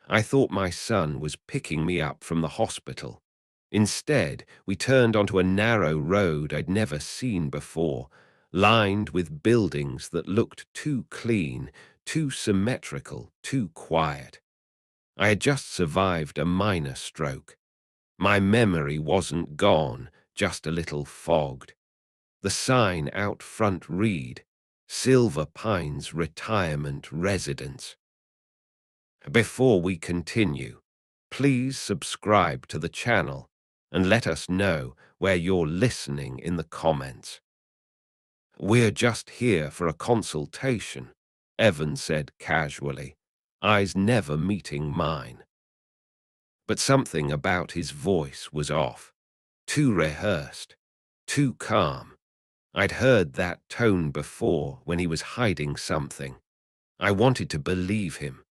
I thought my son was picking me up from the hospital. Instead, we turned onto a narrow road I'd never seen before, lined with buildings that looked too clean, too symmetrical, too quiet. I had just survived a minor stroke. My memory wasn't gone, just a little fogged. The sign out front read, Silver Pines Retirement Residence. Before we continue, please subscribe to the channel and let us know where you're listening in the comments. We're just here for a consultation, Evan said casually, eyes never meeting mine. But something about his voice was off, too rehearsed, too calm. I'd heard that tone before when he was hiding something. I wanted to believe him.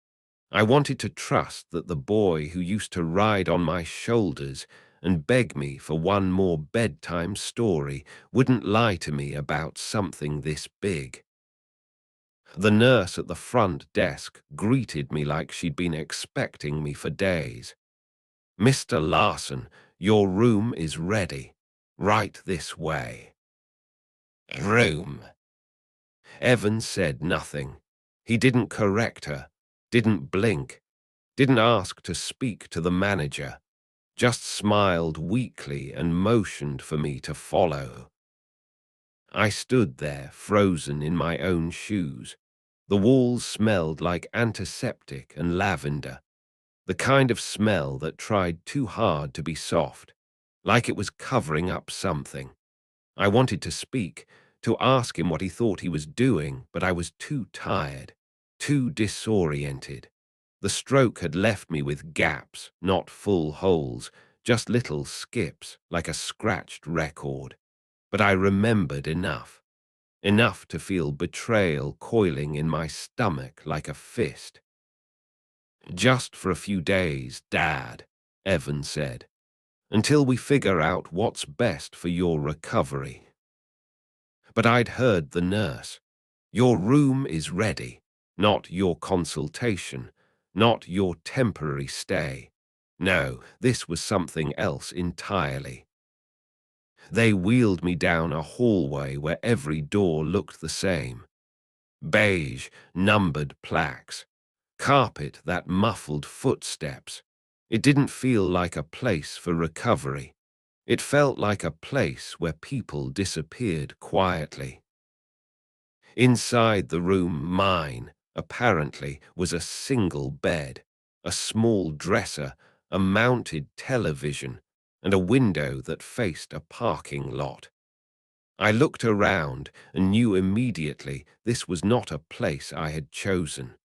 I wanted to trust that the boy who used to ride on my shoulders and beg me for one more bedtime story wouldn't lie to me about something this big. The nurse at the front desk greeted me like she'd been expecting me for days. "Mr. Larson, your room is ready. Right this way." Room. Evan said nothing. He didn't correct her, didn't blink, didn't ask to speak to the manager, just smiled weakly and motioned for me to follow. I stood there, frozen in my own shoes. The walls smelled like antiseptic and lavender, the kind of smell that tried too hard to be soft, like it was covering up something. I wanted to speak, to ask him what he thought he was doing, but I was too tired, too disoriented. The stroke had left me with gaps, not full holes, just little skips, like a scratched record. But I remembered enough to feel betrayal coiling in my stomach like a fist. "Just for a few days, Dad," Evan said, "until we figure out what's best for your recovery." But I'd heard the nurse. Your room is ready, not your consultation, not your temporary stay. No, this was something else entirely. They wheeled me down a hallway where every door looked the same. Beige, numbered plaques. Carpet that muffled footsteps. It didn't feel like a place for recovery. It felt like a place where people disappeared quietly. Inside the room, mine, apparently, was a single bed, a small dresser, a mounted television, and a window that faced a parking lot. I looked around and knew immediately this was not a place I had chosen.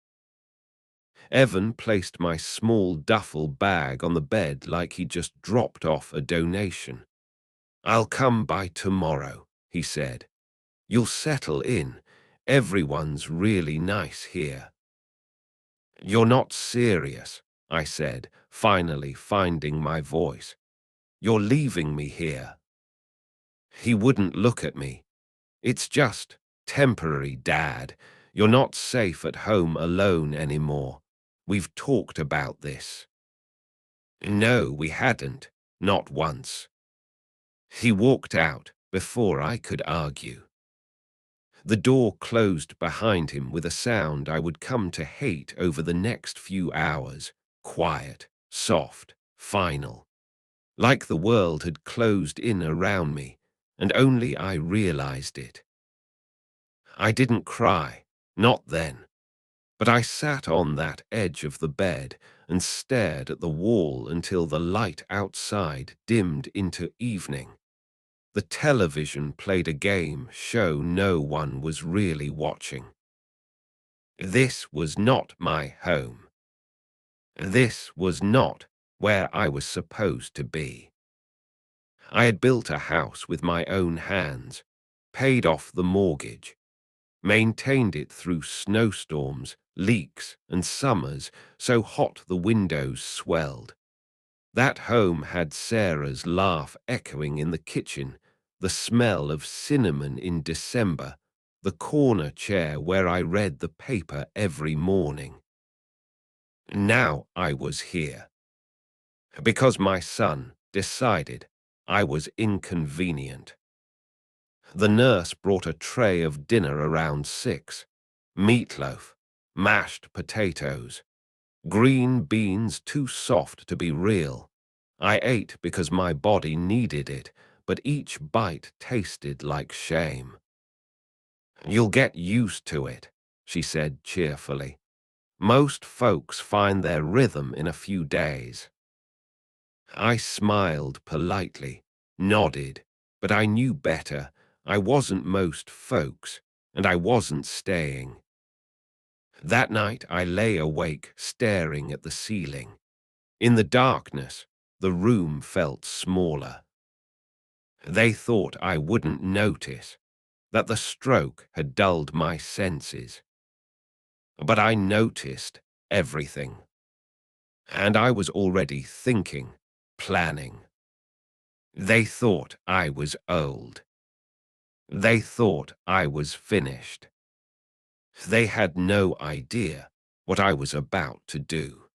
Evan placed my small duffel bag on the bed like he'd just dropped off a donation. "I'll come by tomorrow," he said. "You'll settle in. Everyone's really nice here." "You're not serious," I said, finally finding my voice. "You're leaving me here." He wouldn't look at me. "It's just temporary, Dad. You're not safe at home alone anymore. We've talked about this." No, we hadn't. Not once. He walked out before I could argue. The door closed behind him with a sound I would come to hate over the next few hours. Quiet, soft, final. Like the world had closed in around me, and only I realized it. I didn't cry, not then. But I sat on that edge of the bed and stared at the wall until the light outside dimmed into evening. The television played a game show no one was really watching. This was not my home. This was not where I was supposed to be. I had built a house with my own hands, paid off the mortgage, maintained it through snowstorms, leaks, and summers so hot the windows swelled. That home had Sarah's laugh echoing in the kitchen, the smell of cinnamon in December, the corner chair where I read the paper every morning. Now I was here because my son decided I was inconvenient. The nurse brought a tray of dinner around 6. Meatloaf, mashed potatoes, green beans too soft to be real. I ate because my body needed it, but each bite tasted like shame. "You'll get used to it," she said cheerfully. "Most folks find their rhythm in a few days." I smiled politely, nodded, but I knew better. I wasn't most folks, and I wasn't staying. That night I lay awake, staring at the ceiling. In the darkness, the room felt smaller. They thought I wouldn't notice, that the stroke had dulled my senses. But I noticed everything. And I was already thinking, planning. They thought I was old. They thought I was finished. They had no idea what I was about to do.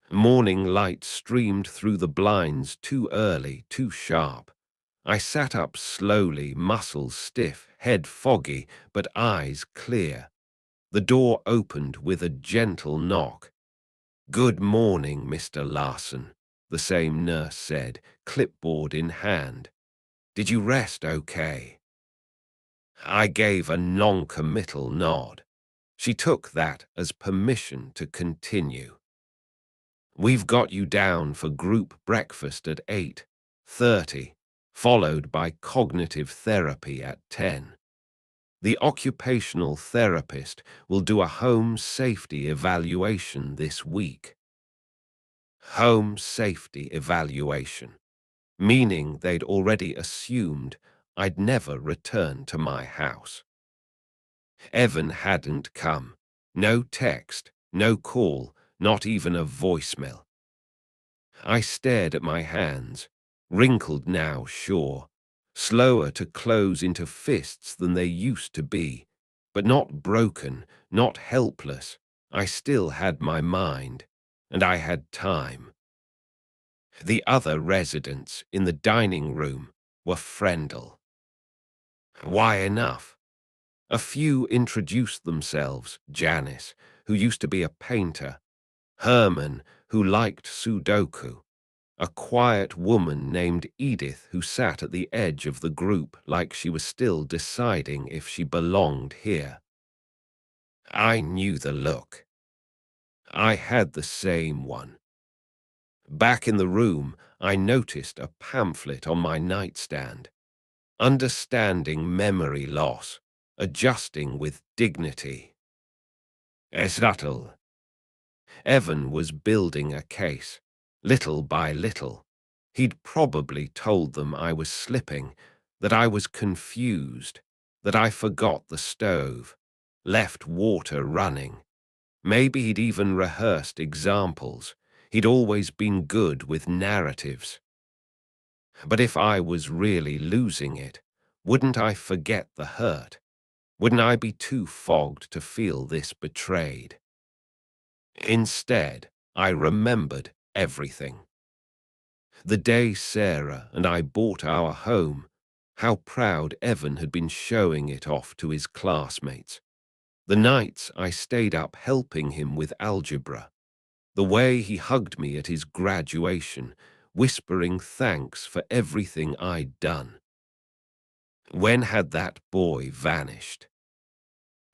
Morning light streamed through the blinds too early, too sharp. I sat up slowly, muscles stiff, head foggy, but eyes clear. The door opened with a gentle knock. "Good morning, Mr. Larson," the same nurse said, clipboard in hand. "Did you rest okay?" I gave a non-committal nod. She took that as permission to continue. "We've got you down for group breakfast at 8:30, followed by cognitive therapy at 10. The occupational therapist will do a home safety evaluation this week." Home safety evaluation, meaning they'd already assumed I'd never return to my house. Evan hadn't come. No text, no call, not even a voicemail. I stared at my hands, wrinkled now, sure, slower to close into fists than they used to be, but not broken, not helpless. I still had my mind, and I had time. The other residents in the dining room were friendly. Why enough? A few introduced themselves: Janice, who used to be a painter; Herman, who liked Sudoku; a quiet woman named Edith who sat at the edge of the group like she was still deciding if she belonged here. I knew the look. I had the same one. Back in the room, I noticed a pamphlet on my nightstand. Understanding Memory Loss, Adjusting with Dignity. Subtle. Evan was building a case, little by little. He'd probably told them I was slipping, that I was confused, that I forgot the stove, left water running. Maybe he'd even rehearsed examples. He'd always been good with narratives. But if I was really losing it, wouldn't I forget the hurt? Wouldn't I be too fogged to feel this betrayed? Instead, I remembered everything. The day Sarah and I bought our home, how proud Evan had been showing it off to his classmates. The nights I stayed up helping him with algebra. The way he hugged me at his graduation, whispering thanks for everything I'd done. When had that boy vanished?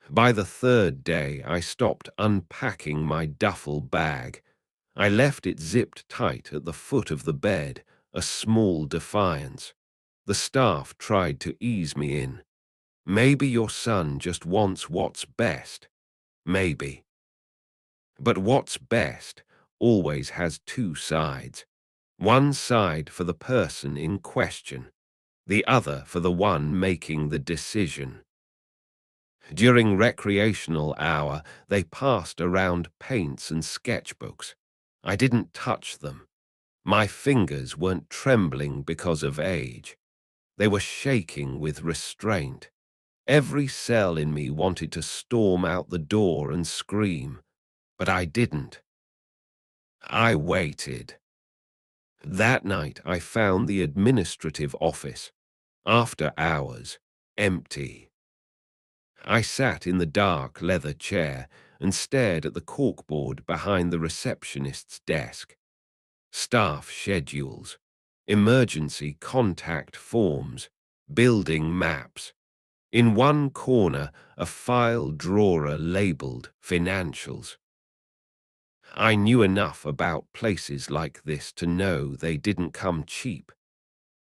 By the third day, I stopped unpacking my duffel bag. I left it zipped tight at the foot of the bed, a small defiance. The staff tried to ease me in. "Maybe your son just wants what's best." Maybe. But what's best always has two sides. One side for the person in question, the other for the one making the decision. During recreational hour, they passed around paints and sketchbooks. I didn't touch them. My fingers weren't trembling because of age. They were shaking with restraint. Every cell in me wanted to storm out the door and scream, but I didn't. I waited. That night I found the administrative office, after hours, empty. I sat in the dark leather chair and stared at the corkboard behind the receptionist's desk. Staff schedules, emergency contact forms, building maps. In one corner, a file drawer labeled financials. I knew enough about places like this to know they didn't come cheap.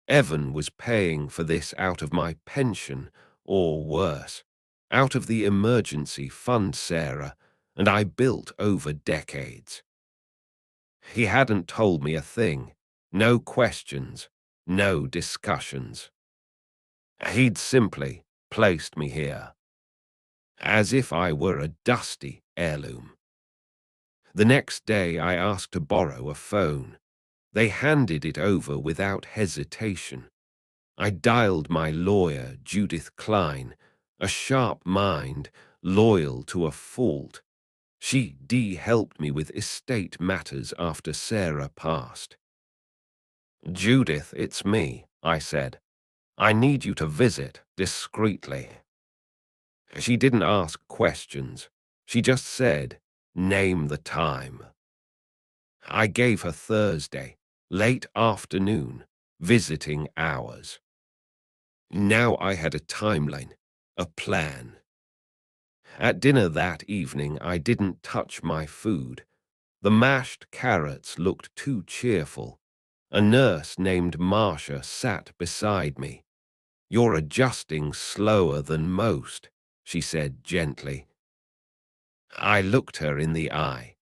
Evan was paying for this out of my pension, or worse, out of the emergency fund Sarah and I built over decades. He hadn't told me a thing, no questions, no discussions. He'd simply placed me here, as if I were a dusty heirloom. The next day I asked to borrow a phone. They handed it over without hesitation. I dialed my lawyer, Judith Klein, a sharp mind, loyal to a fault. She helped me with estate matters after Sarah passed. Judith, it's me, I said. I need you to visit discreetly. She didn't ask questions. She just said, name the time. I gave her Thursday, late afternoon, visiting hours. Now I had a timeline, a plan. At dinner that evening, I didn't touch my food. The mashed carrots looked too cheerful. A nurse named Marcia sat beside me. You're adjusting slower than most, she said gently. I looked her in the eye.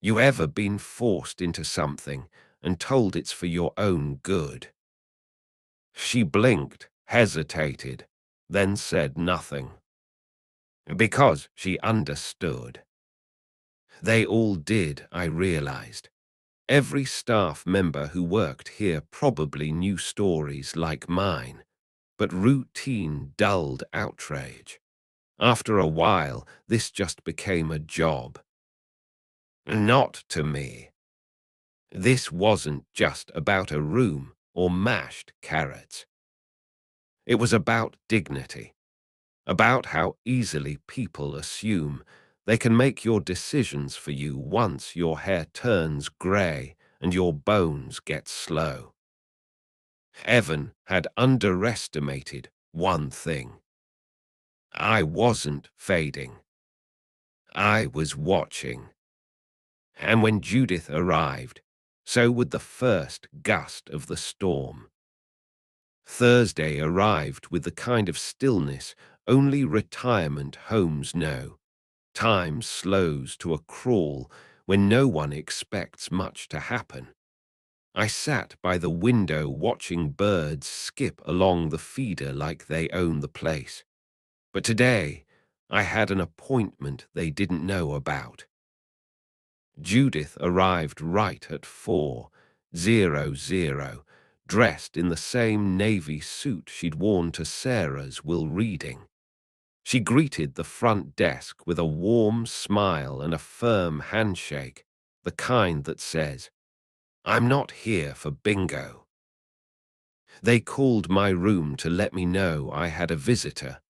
You ever been forced into something and told it's for your own good? She blinked, hesitated, then said nothing. Because she understood. They all did, I realized. Every staff member who worked here probably knew stories like mine, but routine dulled outrage. After a while, this just became a job. Not to me. This wasn't just about a room or mashed carrots. It was about dignity, about how easily people assume they can make your decisions for you once your hair turns grey and your bones get slow. Evan had underestimated one thing. I wasn't fading. I was watching. And when Judith arrived, so would the first gust of the storm. Thursday arrived with the kind of stillness only retirement homes know. Time slows to a crawl when no one expects much to happen. I sat by the window watching birds skip along the feeder like they own the place. But today, I had an appointment they didn't know about. Judith arrived right at 4:00, dressed in the same navy suit she'd worn to Sarah's will reading. She greeted the front desk with a warm smile and a firm handshake, the kind that says, I'm not here for bingo. They called my room to let me know I had a visitor.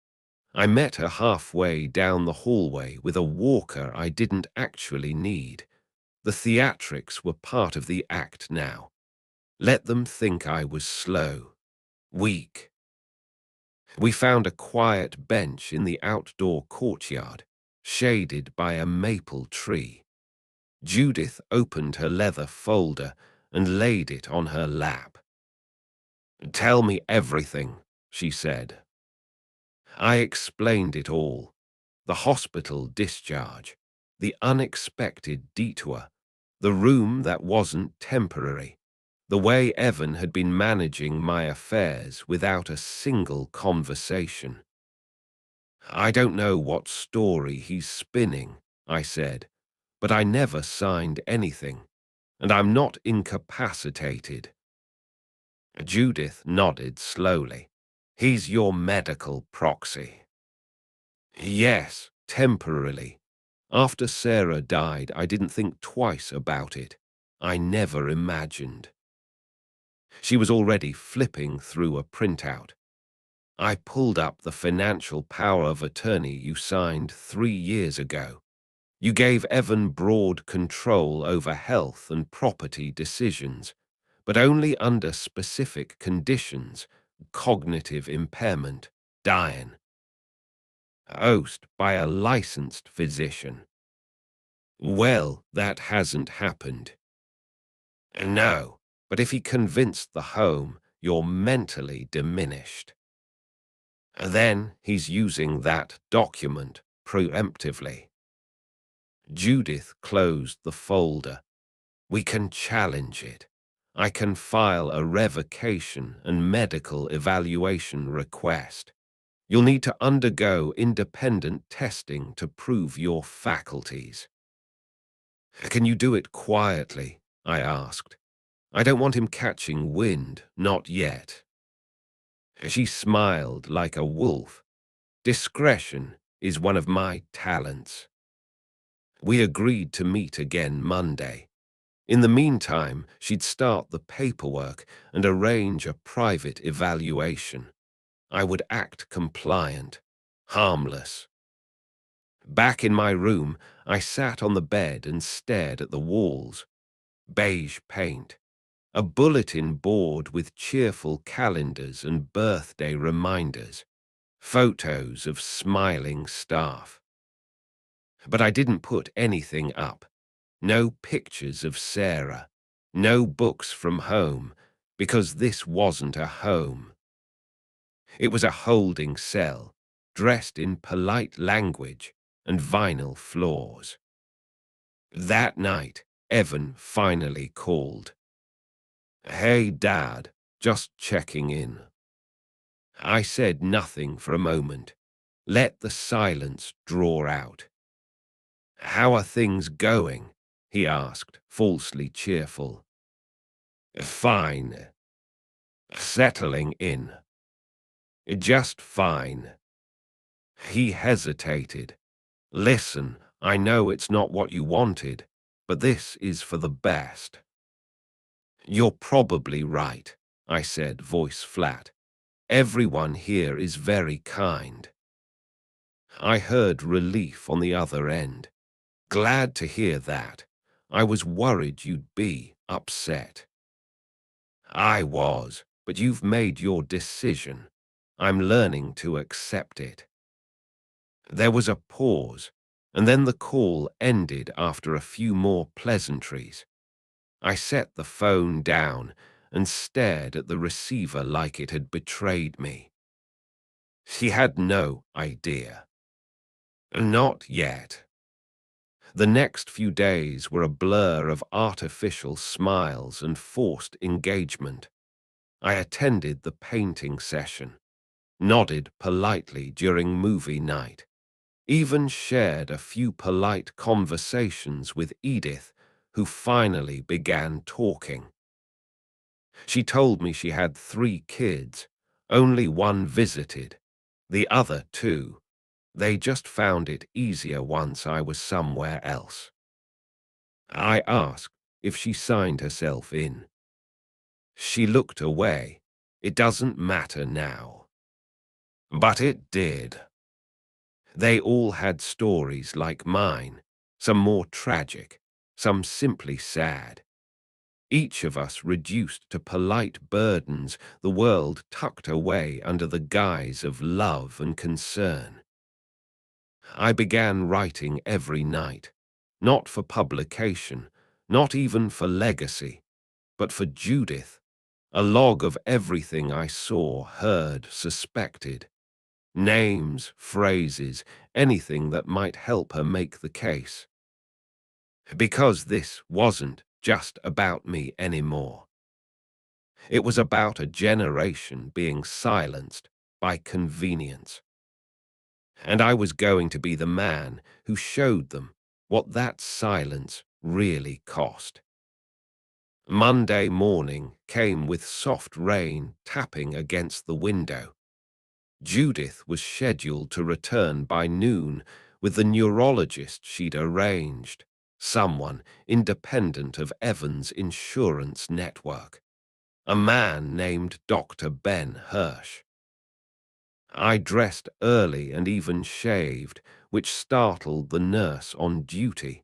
I met her halfway down the hallway with a walker I didn't actually need. The theatrics were part of the act now. Let them think I was slow, weak. We found a quiet bench in the outdoor courtyard, shaded by a maple tree. Judith opened her leather folder and laid it on her lap. Tell me everything, she said. I explained it all. The hospital discharge, the unexpected detour, the room that wasn't temporary, the way Evan had been managing my affairs without a single conversation. I don't know what story he's spinning, I said, but I never signed anything, and I'm not incapacitated. Judith nodded slowly. He's your medical proxy. Yes, temporarily. After Sarah died, I didn't think twice about it. I never imagined. She was already flipping through a printout. I pulled up the financial power of attorney you signed 3 years ago. You gave Evan broad control over health and property decisions, but only under specific conditions: cognitive impairment, dying, ousted by a licensed physician. Well, that hasn't happened. No, but if he convinced the home, you're mentally diminished. Then he's using that document preemptively. Judith closed the folder. We can challenge it. I can file a revocation and medical evaluation request. You'll need to undergo independent testing to prove your faculties. Can you do it quietly? I asked. I don't want him catching wind, not yet. She smiled like a wolf. Discretion is one of my talents. We agreed to meet again Monday. In the meantime, she'd start the paperwork and arrange a private evaluation. I would act compliant, harmless. Back in my room, I sat on the bed and stared at the walls. Beige paint, a bulletin board with cheerful calendars and birthday reminders, photos of smiling staff. But I didn't put anything up. No pictures of Sarah, no books from home, because this wasn't a home. It was a holding cell, dressed in polite language and vinyl floors. That night, Evan finally called. "Hey, Dad, just checking in." I said nothing for a moment. Let the silence draw out. "How are things going?" he asked, falsely cheerful. "Fine. Settling in. Just fine." He hesitated. "Listen, I know it's not what you wanted, but this is for the best." "You're probably right," I said, voice flat. "Everyone here is very kind." I heard relief on the other end. "Glad to hear that. I was worried you'd be upset." "I was, but you've made your decision. I'm learning to accept it." There was a pause, and then the call ended after a few more pleasantries. I set the phone down and stared at the receiver like it had betrayed me. She had no idea. Not yet. The next few days were a blur of artificial smiles and forced engagement. I attended the painting session, nodded politely during movie night, even shared a few polite conversations with Edith, who finally began talking. She told me she had 3 kids, only one visited, the other 2. They just found it easier once I was somewhere else. I asked if she signed herself in. She looked away. It doesn't matter now. But it did. They all had stories like mine, some more tragic, some simply sad. Each of us reduced to polite burdens the world tucked away under the guise of love and concern. I began writing every night, not for publication, not even for legacy, but for Judith, a log of everything I saw, heard, suspected. Names, phrases, anything that might help her make the case. Because this wasn't just about me anymore. It was about a generation being silenced by convenience. And I was going to be the man who showed them what that silence really cost. Monday morning came with soft rain tapping against the window. Judith was scheduled to return by noon with the neurologist she'd arranged, someone independent of Evan's insurance network, a man named Dr. Ben Hirsch. I dressed early and even shaved, which startled the nurse on duty.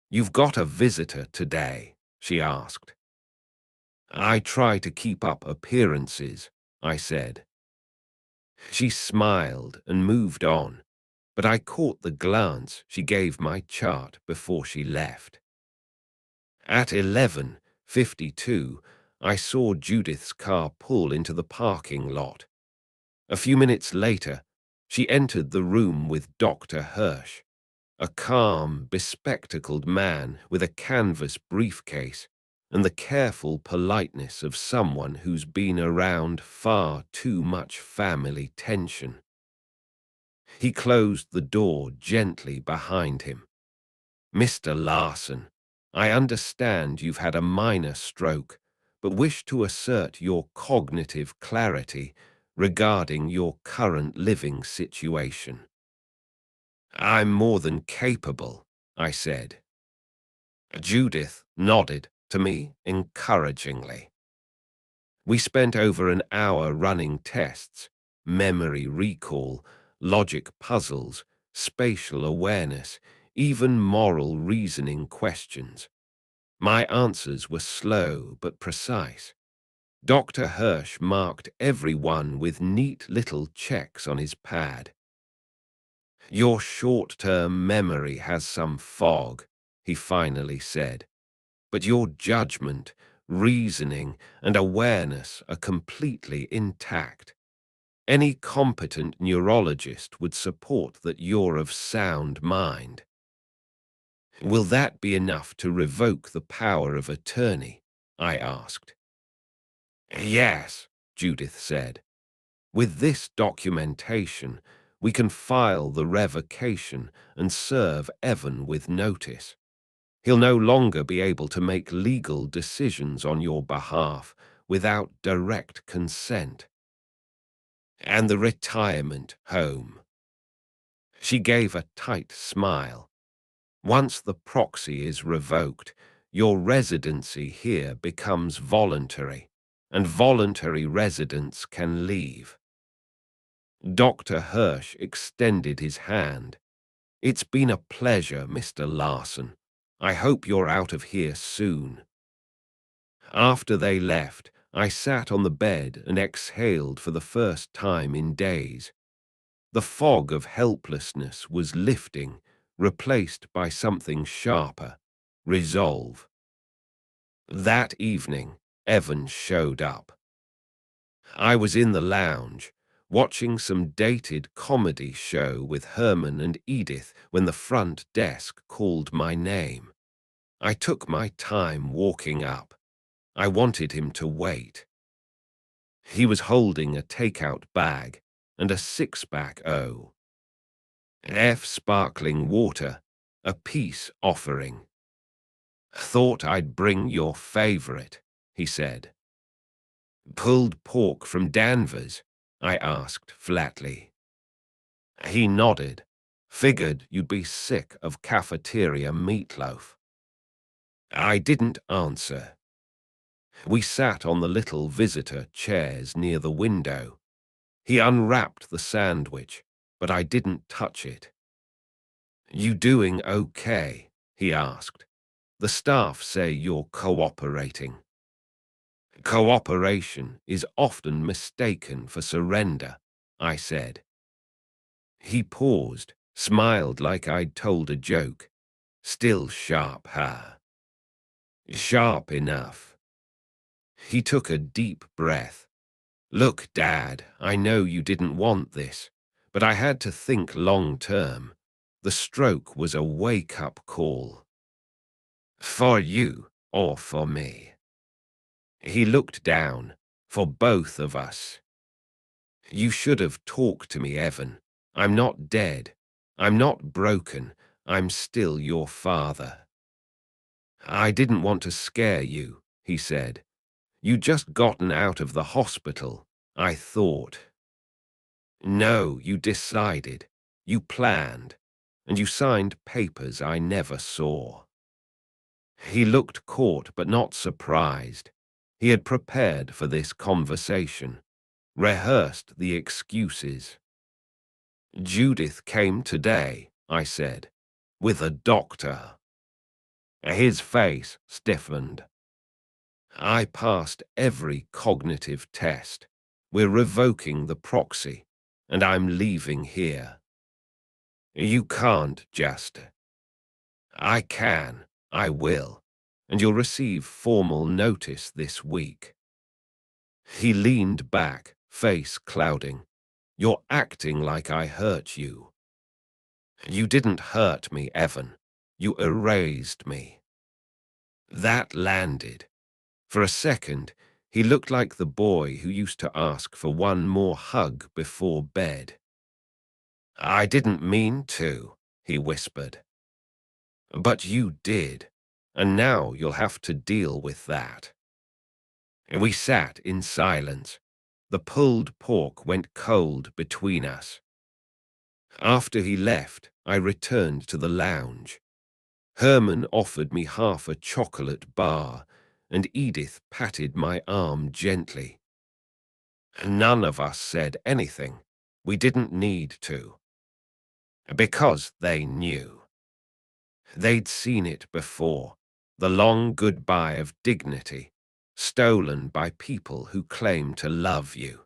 "You've got a visitor today?" she asked. "I try to keep up appearances," I said. She smiled and moved on, but I caught the glance she gave my chart before she left. At 11:52, I saw Judith's car pull into the parking lot. A few minutes later, she entered the room with Dr. Hirsch, a calm, bespectacled man with a canvas briefcase and the careful politeness of someone who's been around far too much family tension. He closed the door gently behind him. "Mr. Larson, I understand you've had a minor stroke, but wish to assert your cognitive clarity regarding your current living situation." "I'm more than capable," I said. Judith nodded to me encouragingly. We spent over an hour running tests, memory recall, logic puzzles, spatial awareness, even moral reasoning questions. My answers were slow but precise. Dr. Hirsch marked every one with neat little checks on his pad. "Your short-term memory has some fog," he finally said, "but your judgment, reasoning, and awareness are completely intact. Any competent neurologist would support that you're of sound mind." "Will that be enough to revoke the power of attorney?" I asked. "Yes," Judith said. "With this documentation, we can file the revocation and serve Evan with notice. He'll no longer be able to make legal decisions on your behalf without direct consent." "And the retirement home?" She gave a tight smile. "Once the proxy is revoked, your residency here becomes voluntary, and voluntary residents can leave." Dr. Hirsch extended his hand. "It's been a pleasure, Mr. Larson. I hope you're out of here soon." After they left, I sat on the bed and exhaled for the first time in days. The fog of helplessness was lifting, replaced by something sharper: resolve. That evening, Evan showed up. I was in the lounge, watching some dated comedy show with Herman and Edith when the front desk called my name. I took my time walking up. I wanted him to wait. He was holding a takeout bag and a six-pack F sparkling water, a peace offering. "Thought I'd bring your favorite," he said. "Pulled pork from Danvers?" I asked flatly. He nodded. "Figured you'd be sick of cafeteria meatloaf." I didn't answer. We sat on the little visitor chairs near the window. He unwrapped the sandwich, but I didn't touch it. "You doing okay?" he asked. "The staff say you're cooperating." "Cooperation is often mistaken for surrender," I said. He paused, smiled like I'd told a joke. "Still sharp, huh?" "Sharp enough." He took a deep breath. "Look, Dad, I know you didn't want this, but I had to think long term. The stroke was a wake-up call." "For you or for me?" He looked down. "For both of us." "You should have talked to me, Evan. I'm not dead. I'm not broken. I'm still your father." "I didn't want to scare you," he said. "You'd just gotten out of the hospital, I thought." "No, you decided. You planned. And you signed papers I never saw." He looked caught but not surprised. He had prepared for this conversation, rehearsed the excuses. Judith came today, I said, with a doctor. His face stiffened. I passed every cognitive test. We're revoking the proxy, and I'm leaving here. You can't, just. I can, I will, and you'll receive formal notice this week. He leaned back, face clouding. You're acting like I hurt you. You didn't hurt me, Evan. You erased me. That landed. For a second, he looked like the boy who used to ask for one more hug before bed. I didn't mean to, he whispered. But you did, and now you'll have to deal with that. We sat in silence. The pulled pork went cold between us. After he left, I returned to the lounge. Herman offered me half a chocolate bar, and Edith patted my arm gently. None of us said anything. We didn't need to. Because they knew. They'd seen it before, the long goodbye of dignity, stolen by people who claim to love you.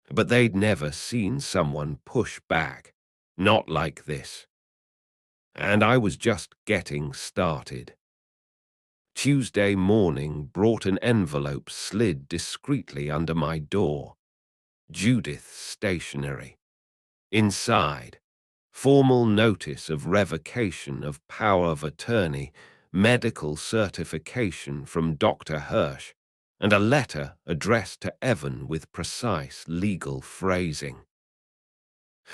But they'd never seen someone push back, not like this. And I was just getting started. Tuesday morning brought an envelope slid discreetly under my door. Judith's stationery. Inside, formal notice of revocation of power of attorney, medical certification from Dr. Hirsch, and a letter addressed to Evan with precise legal phrasing.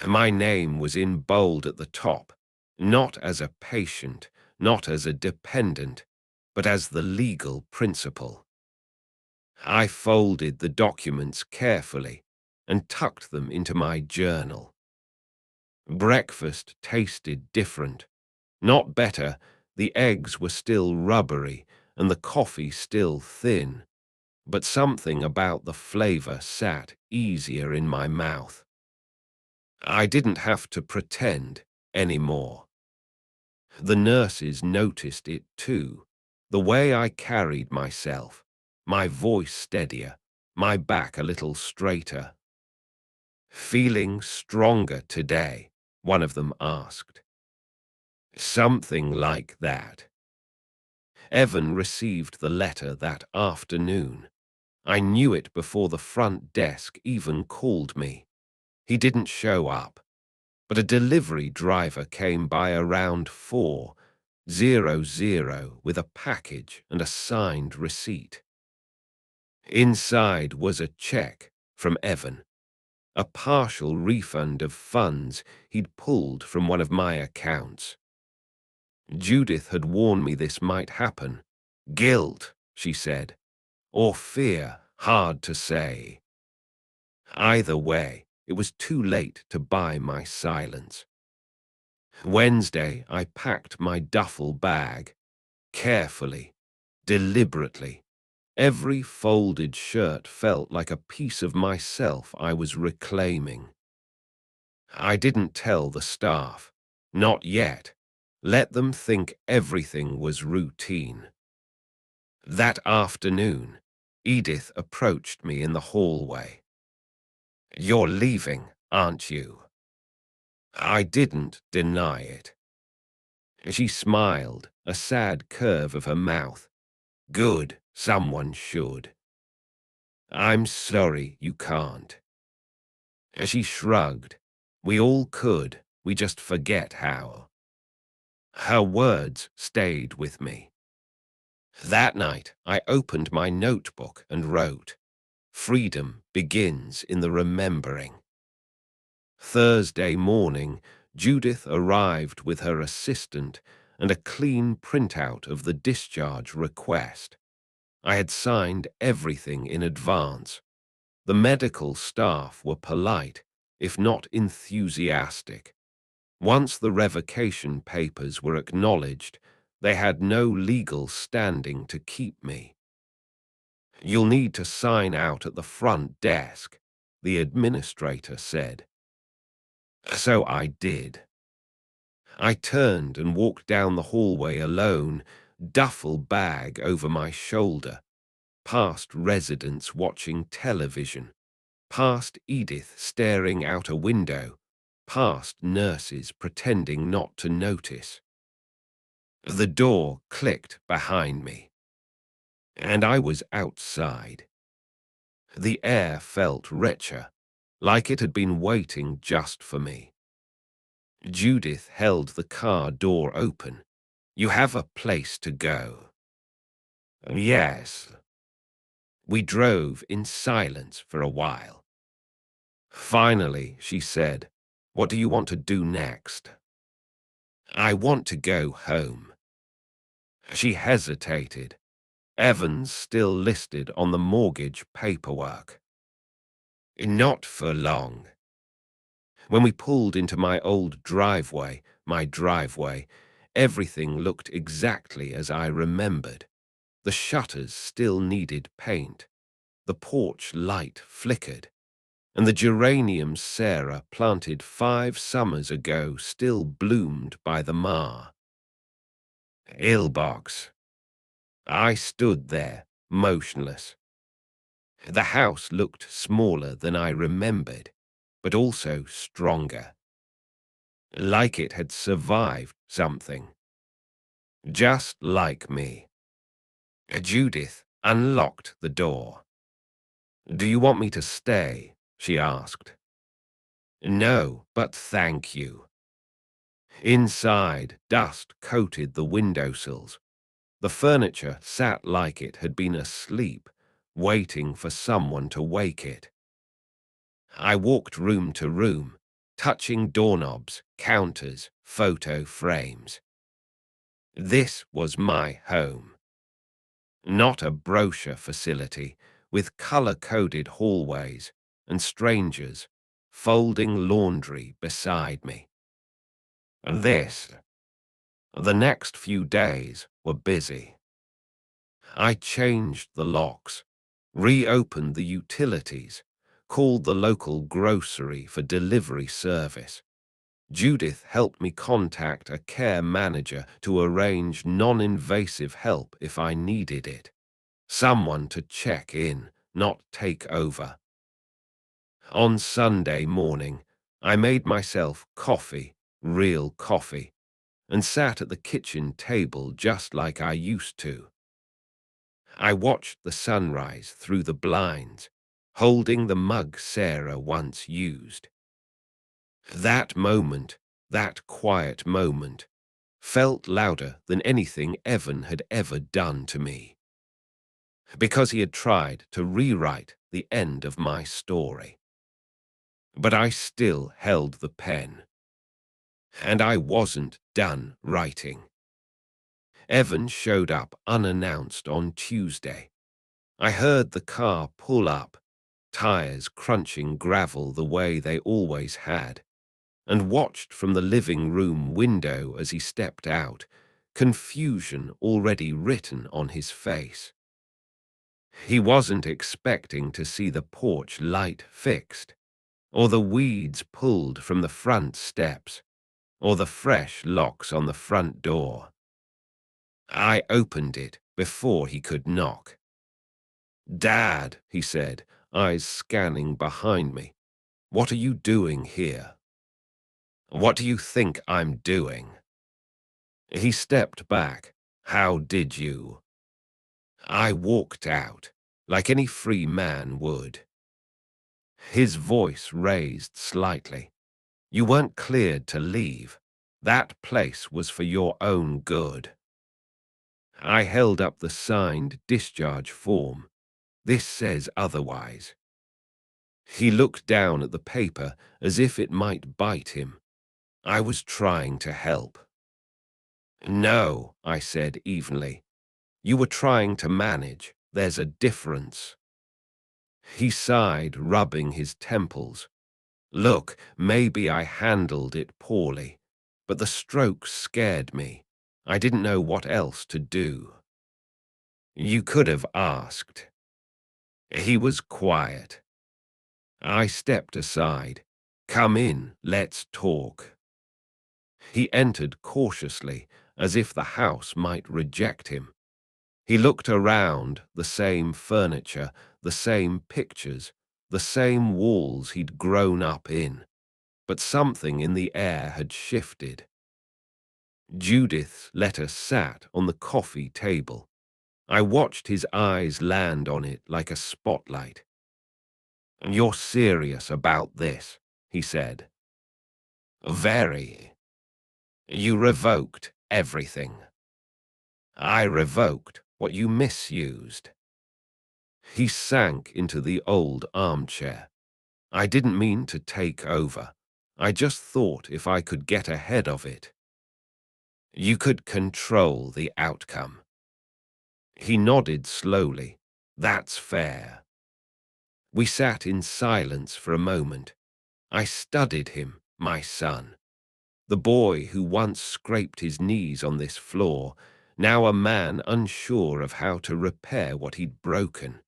My name was in bold at the top, not as a patient, not as a dependent, but as the legal principal. I folded the documents carefully and tucked them into my journal. Breakfast tasted different. Not better, the eggs were still rubbery and the coffee still thin, but something about the flavor sat easier in my mouth. I didn't have to pretend anymore. The nurses noticed it too, the way I carried myself, my voice steadier, my back a little straighter. Feeling stronger today, one of them asked. Something like that. Evan received the letter that afternoon. I knew it before the front desk even called me. He didn't show up, but a delivery driver came by around 4:00 with a package and a signed receipt. Inside was a check from Evan, a partial refund of funds he'd pulled from one of my accounts. Judith had warned me this might happen. Guilt, she said, or fear, hard to say. Either way, it was too late to buy my silence. Wednesday, I packed my duffel bag, carefully, deliberately. Every folded shirt felt like a piece of myself I was reclaiming. I didn't tell the staff, not yet. Let them think everything was routine. That afternoon, Edith approached me in the hallway. You're leaving, aren't you? I didn't deny it. She smiled, a sad curve of her mouth. Good, someone should. I'm sorry you can't. She shrugged. We all could, we just forget how. Her words stayed with me. That night, I opened my notebook and wrote, Freedom begins in the remembering. Thursday morning, Judith arrived with her assistant and a clean printout of the discharge request. I had signed everything in advance. The medical staff were polite, if not enthusiastic. Once the revocation papers were acknowledged, They had no legal standing to keep me. "You'll need to sign out at the front desk," the administrator said. So I did. I turned and walked down the hallway alone, duffel bag over my shoulder, past residents watching television, past Edith staring out a window, past nurses pretending not to notice. The door clicked behind me, and I was outside. The air felt richer, like it had been waiting just for me. Judith held the car door open. "You have a place to go." "Yes." We drove in silence for a while. Finally, she said, "What do you want to do next?" "I want to go home." She hesitated. Evans still listed on the mortgage paperwork. "Not for long." When we pulled into my old driveway, everything looked exactly as I remembered. The shutters still needed paint. The porch light flickered, and the geraniums Sarah planted 5 summers ago still bloomed by the maar. "Illbox." I stood there, motionless. The house looked smaller than I remembered, but also stronger. Like it had survived something. Just like me. Judith unlocked the door. "Do you want me to stay?" she asked. "No, but thank you." Inside, dust coated the windowsills. The furniture sat like it had been asleep, waiting for someone to wake it. I walked room to room, touching doorknobs, counters, photo frames. This was my home. Not a brochure facility with color-coded hallways and strangers folding laundry beside me. The next few days were busy. I changed the locks, reopened the utilities, called the local grocery for delivery service. Judith helped me contact a care manager to arrange non-invasive help if I needed it. Someone to check in, not take over. On Sunday morning, I made myself coffee, real coffee, and sat at the kitchen table just like I used to. I watched the sunrise through the blinds, holding the mug Sarah once used. That moment, that quiet moment, felt louder than anything Evan had ever done to me. Because he had tried to rewrite the end of my story. But I still held the pen. And I wasn't done writing. Evan showed up unannounced on Tuesday. I heard the car pull up, tires crunching gravel the way they always had, and watched from the living room window as he stepped out, confusion already written on his face. He wasn't expecting to see the porch light fixed, or the weeds pulled from the front steps, or the fresh locks on the front door. I opened it before he could knock. "Dad," he said, eyes scanning behind me, "what are you doing here?" "What do you think I'm doing?" He stepped back. "How did you?" I walked out, like any free man would. His voice raised slightly. "You weren't cleared to leave. That place was for your own good." I held up the signed discharge form. "This says otherwise." He looked down at the paper as if it might bite him. I was trying to help. "No," I said evenly. "You were trying to manage. There's a difference." He sighed, rubbing his temples. "Look, maybe I handled it poorly, but the stroke scared me. I didn't know what else to do. You could have asked. He was quiet. I stepped aside. Come in, let's talk. He entered cautiously, as if the house might reject him. He looked around, the same furniture, the same pictures, the same walls he'd grown up in. But something in the air had shifted. Judith's letter sat on the coffee table. I watched his eyes land on it like a spotlight. "You're serious about this," he said. "Very. You revoked everything." "I revoked what you misused." He sank into the old armchair. "I didn't mean to take over. I just thought if I could get ahead of it." "You could control the outcome." He nodded slowly. "That's fair." We sat in silence for a moment. I studied him, my son. The boy who once scraped his knees on this floor, now a man unsure of how to repair what he'd broken.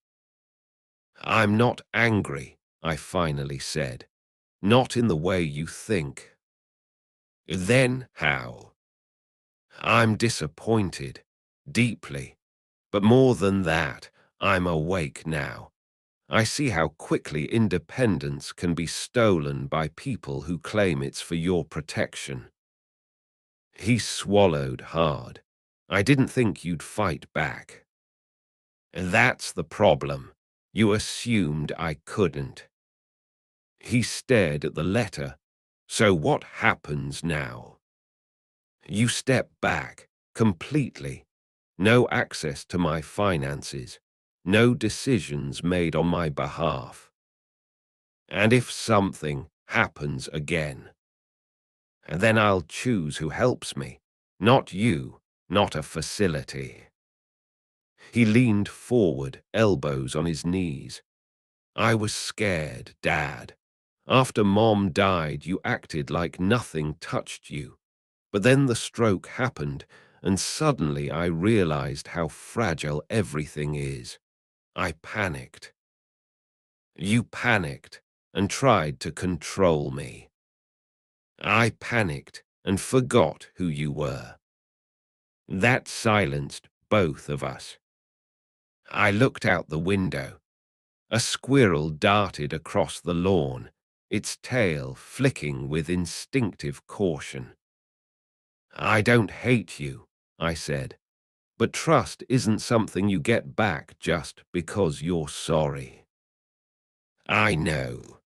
"I'm not angry," I finally said. "Not in the way you think." "Then how?" "I'm disappointed, deeply. But more than that, I'm awake now. I see how quickly independence can be stolen by people who claim it's for your protection." He swallowed hard. "I didn't think you'd fight back." "That's the problem. You assumed I couldn't." He stared at the letter. "So what happens now?" "You step back, completely. No access to my finances. No decisions made on my behalf. And if something happens again, then I'll choose who helps me. Not you, not a facility." He leaned forward, elbows on his knees. "I was scared, Dad. After Mom died, you acted like nothing touched you. But then the stroke happened, and suddenly I realized how fragile everything is. I panicked." "You panicked and tried to control me." "I panicked and forgot who you were." That silenced both of us. I looked out the window. A squirrel darted across the lawn, its tail flicking with instinctive caution. "I don't hate you," I said, "but trust isn't something you get back just because you're sorry." "I know."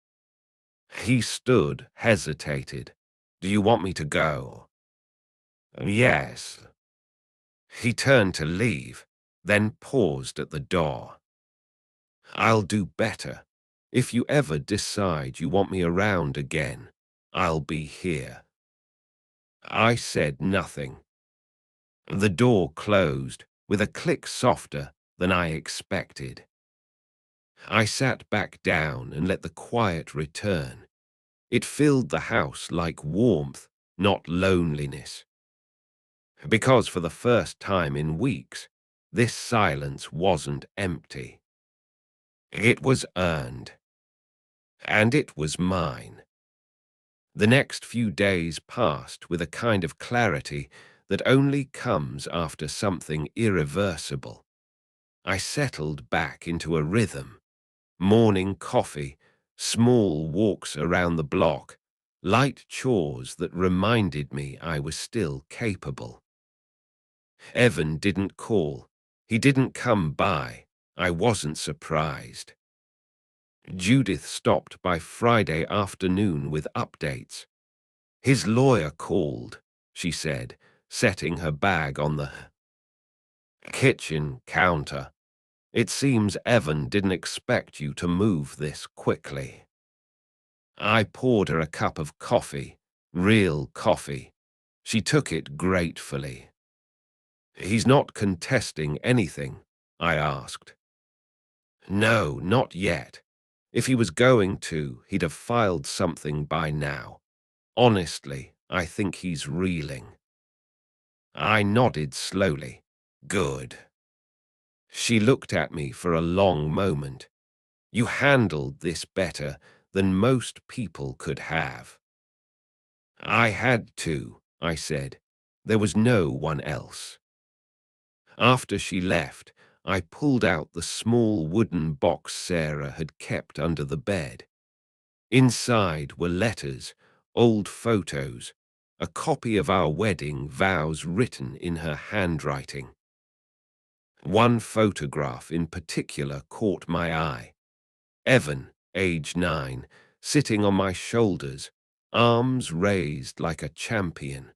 He stood, hesitated. "Do you want me to go?" "Yes." He turned to leave, then paused at the door. "I'll do better. If you ever decide you want me around again, I'll be here." I said nothing. The door closed with a click softer than I expected. I sat back down and let the quiet return. It filled the house like warmth, not loneliness. Because for the first time in weeks, this silence wasn't empty. It was earned. And it was mine. The next few days passed with a kind of clarity that only comes after something irreversible. I settled back into a rhythm. Morning coffee, small walks around the block, light chores that reminded me I was still capable. Evan didn't call. He didn't come by. I wasn't surprised. Judith stopped by Friday afternoon with updates. "His lawyer called," she said, setting her bag on the kitchen counter. "It seems Evan didn't expect you to move this quickly." I poured her a cup of coffee, real coffee. She took it gratefully. "He's not contesting anything?" I asked. "No, not yet. If he was going to, he'd have filed something by now. Honestly, I think he's reeling." I nodded slowly. Good. She looked at me for a long moment. You handled this better than most people could have. I had to, I said. There was no one else. After she left, I pulled out the small wooden box Sarah had kept under the bed. Inside were letters, old photos, a copy of our wedding vows written in her handwriting. One photograph in particular caught my eye. Evan, age 9, sitting on my shoulders, arms raised like a champion.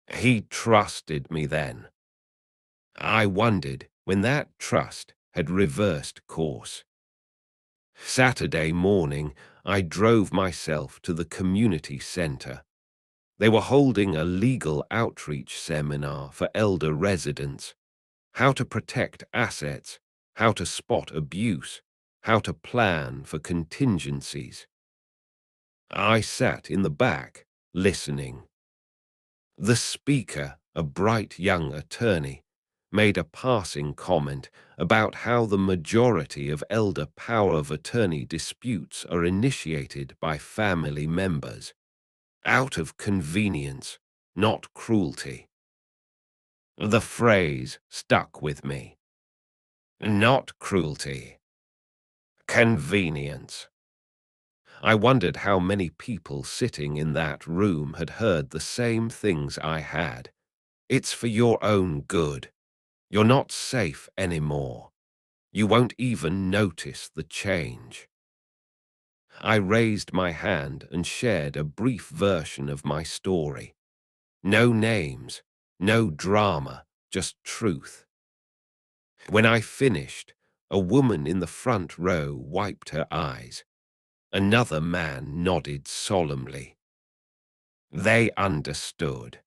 He trusted me then. I wondered when that trust had reversed course. Saturday morning, I drove myself to the community center. They were holding a legal outreach seminar for elder residents. How to protect assets, how to spot abuse, how to plan for contingencies. I sat in the back, listening. The speaker, a bright young attorney, made a passing comment about how the majority of elder power of attorney disputes are initiated by family members, out of convenience, not cruelty. The phrase stuck with me. Not cruelty. Convenience. I wondered how many people sitting in that room had heard the same things I had. It's for your own good. You're not safe anymore. You won't even notice the change. I raised my hand and shared a brief version of my story. No names, no drama, just truth. When I finished, a woman in the front row wiped her eyes. Another man nodded solemnly. They understood.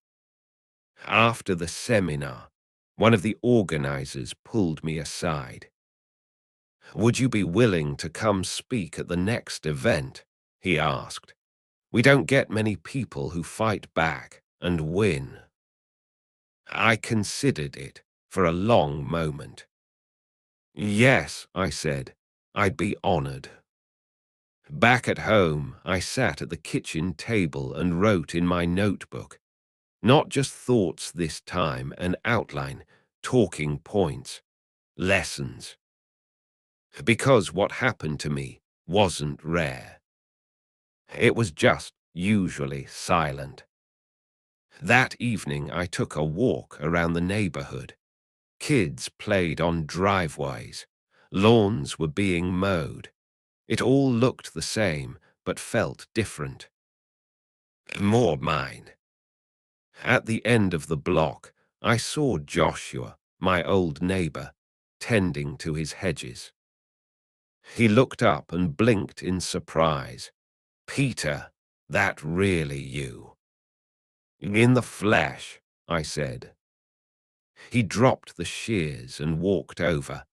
After the seminar, one of the organizers pulled me aside. Would you be willing to come speak at the next event? He asked. We don't get many people who fight back and win. I considered it for a long moment. Yes, I said, I'd be honored. Back at home, I sat at the kitchen table and wrote in my notebook. Not just thoughts this time, an outline, talking points, lessons. Because what happened to me wasn't rare. It was just usually silent. That evening I took a walk around the neighborhood. Kids played on driveways. Lawns were being mowed. It all looked the same, but felt different. More mine. At the end of the block, I saw Joshua, my old neighbor, tending to his hedges. He looked up and blinked in surprise. Peter, that really you? In the flesh, I said. He dropped the shears and walked over.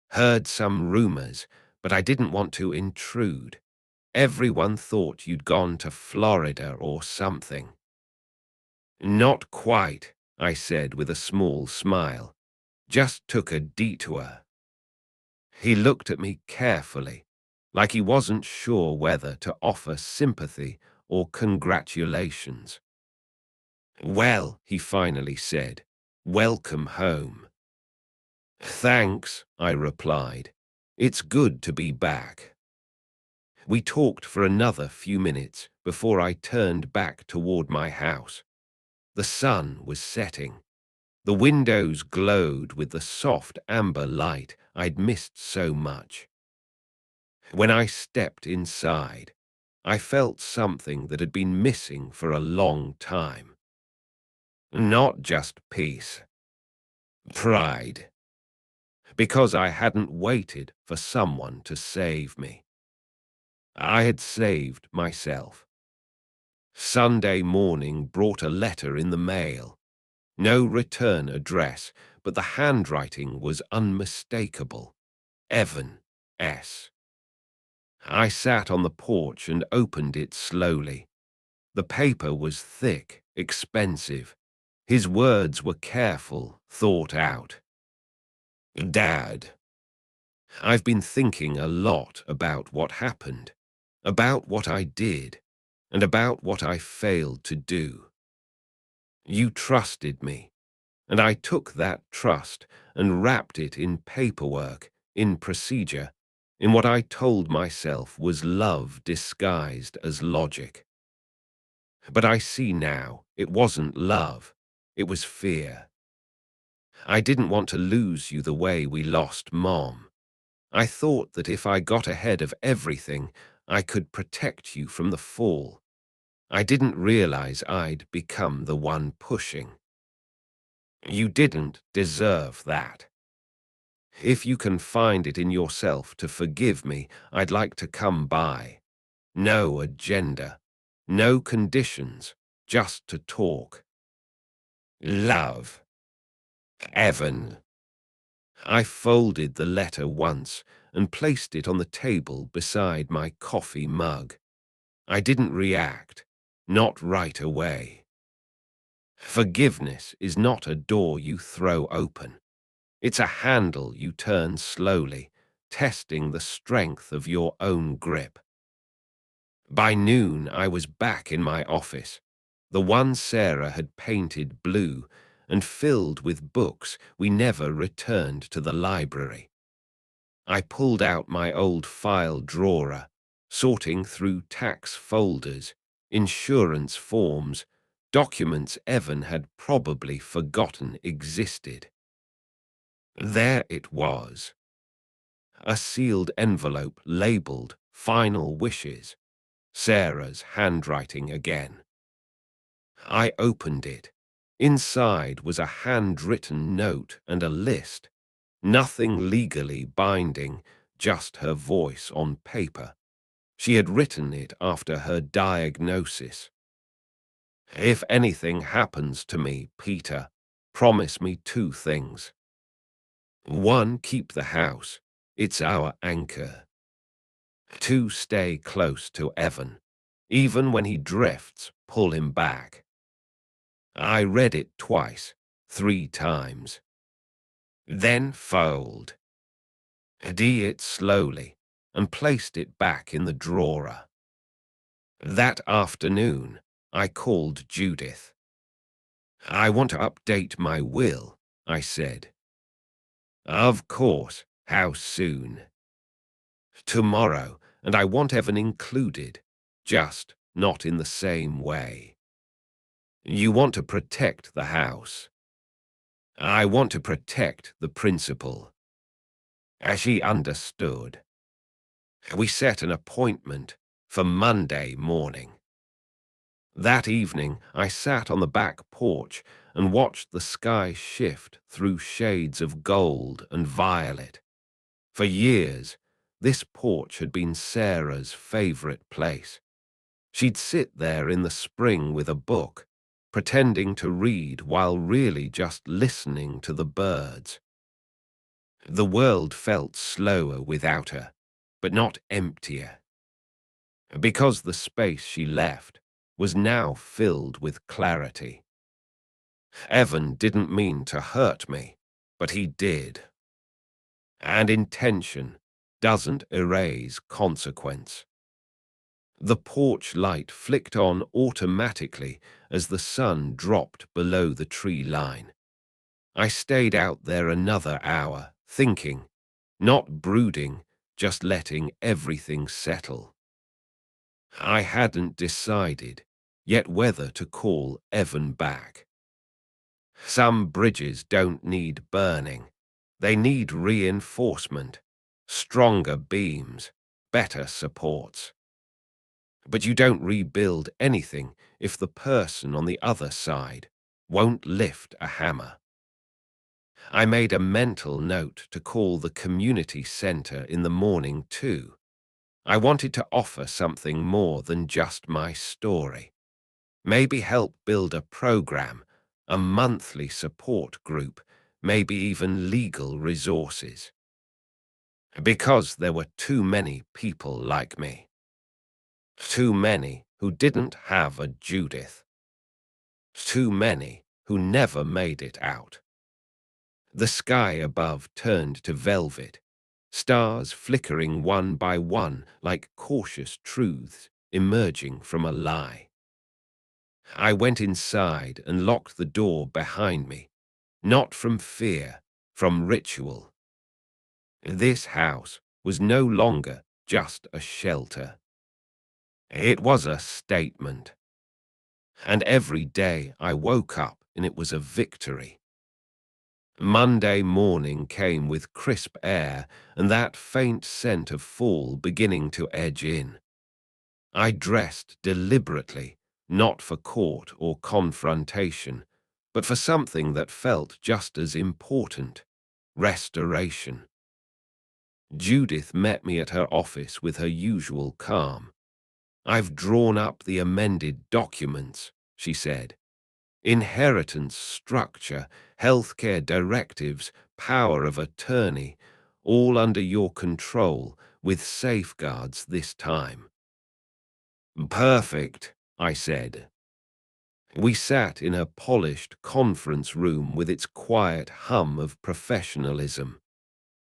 Heard some rumors, but I didn't want to intrude. Everyone thought you'd gone to Florida or something. Not quite, I said with a small smile. Just took a detour. He looked at me carefully, like he wasn't sure whether to offer sympathy or congratulations. Well, he finally said, welcome home. Thanks, I replied. It's good to be back. We talked for another few minutes before I turned back toward my house. The sun was setting. The windows glowed with the soft amber light I'd missed so much. When I stepped inside, I felt something that had been missing for a long time. Not just peace. Pride. Because I hadn't waited for someone to save me. I had saved myself. Sunday morning brought a letter in the mail. No return address, but the handwriting was unmistakable. Evan S. I sat on the porch and opened it slowly. The paper was thick, expensive. His words were careful, thought out. Dad, I've been thinking a lot about what happened, about what I did, and about what I failed to do. You trusted me, and I took that trust and wrapped it in paperwork, in procedure, in what I told myself was love disguised as logic. But I see now it wasn't love, it was fear. I didn't want to lose you the way we lost Mom. I thought that if I got ahead of everything, I could protect you from the fall. I didn't realize I'd become the one pushing. You didn't deserve that. If you can find it in yourself to forgive me, I'd like to come by. No agenda, no conditions, just to talk. Love. Evan. I folded the letter once and placed it on the table beside my coffee mug. I didn't react, not right away. Forgiveness is not a door you throw open. It's a handle you turn slowly, testing the strength of your own grip. By noon, I was back in my office, the one Sarah had painted blue and filled with books we never returned to the library. I pulled out my old file drawer, sorting through tax folders, insurance forms, documents Evan had probably forgotten existed. There it was. A sealed envelope labeled Final Wishes, Sarah's handwriting again. I opened it. Inside was a handwritten note and a list. Nothing legally binding, just her voice on paper. She had written it after her diagnosis. If anything happens to me, Peter, promise me 2 things. 1, keep the house. It's our anchor. 2, stay close to Evan. Even when he drifts, pull him back. I read it twice, 3 times. Then fold. It slowly and placed it back in the drawer. That afternoon, I called Judith. I want to update my will, I said. Of course. How soon? Tomorrow, and I want Evan included, just not in the same way. You want to protect the house. I want to protect the principal. As she understood. We set an appointment for Monday morning. That evening, I sat on the back porch and watched the sky shift through shades of gold and violet. For years, this porch had been Sarah's favorite place. She'd sit there in the spring with a book, pretending to read while really just listening to the birds. The world felt slower without her, but not emptier. Because the space she left was now filled with clarity. Evan didn't mean to hurt me, but he did. And intention doesn't erase consequence. The porch light flicked on automatically as the sun dropped below the tree line. I stayed out there another hour, thinking, not brooding, just letting everything settle. I hadn't decided yet whether to call Evan back. Some bridges don't need burning. They need reinforcement, stronger beams, better supports. But you don't rebuild anything if the person on the other side won't lift a hammer. I made a mental note to call the community center in the morning too. I wanted to offer something more than just my story. Maybe help build a program, a monthly support group, maybe even legal resources. Because there were too many people like me. Too many who didn't have a Judith. Too many who never made it out. The sky above turned to velvet, stars flickering one by one like cautious truths emerging from a lie. I went inside and locked the door behind me, not from fear, from ritual. This house was no longer just a shelter. It was a statement. And every day I woke up and it was a victory. Monday morning came with crisp air and that faint scent of fall beginning to edge in. I dressed deliberately, not for court or confrontation, but for something that felt just as important: restoration. Judith met me at her office with her usual calm. "I've drawn up the amended documents," she said. "Inheritance structure, healthcare directives, power of attorney, all under your control, with safeguards this time." "Perfect," I said. We sat in a polished conference room with its quiet hum of professionalism.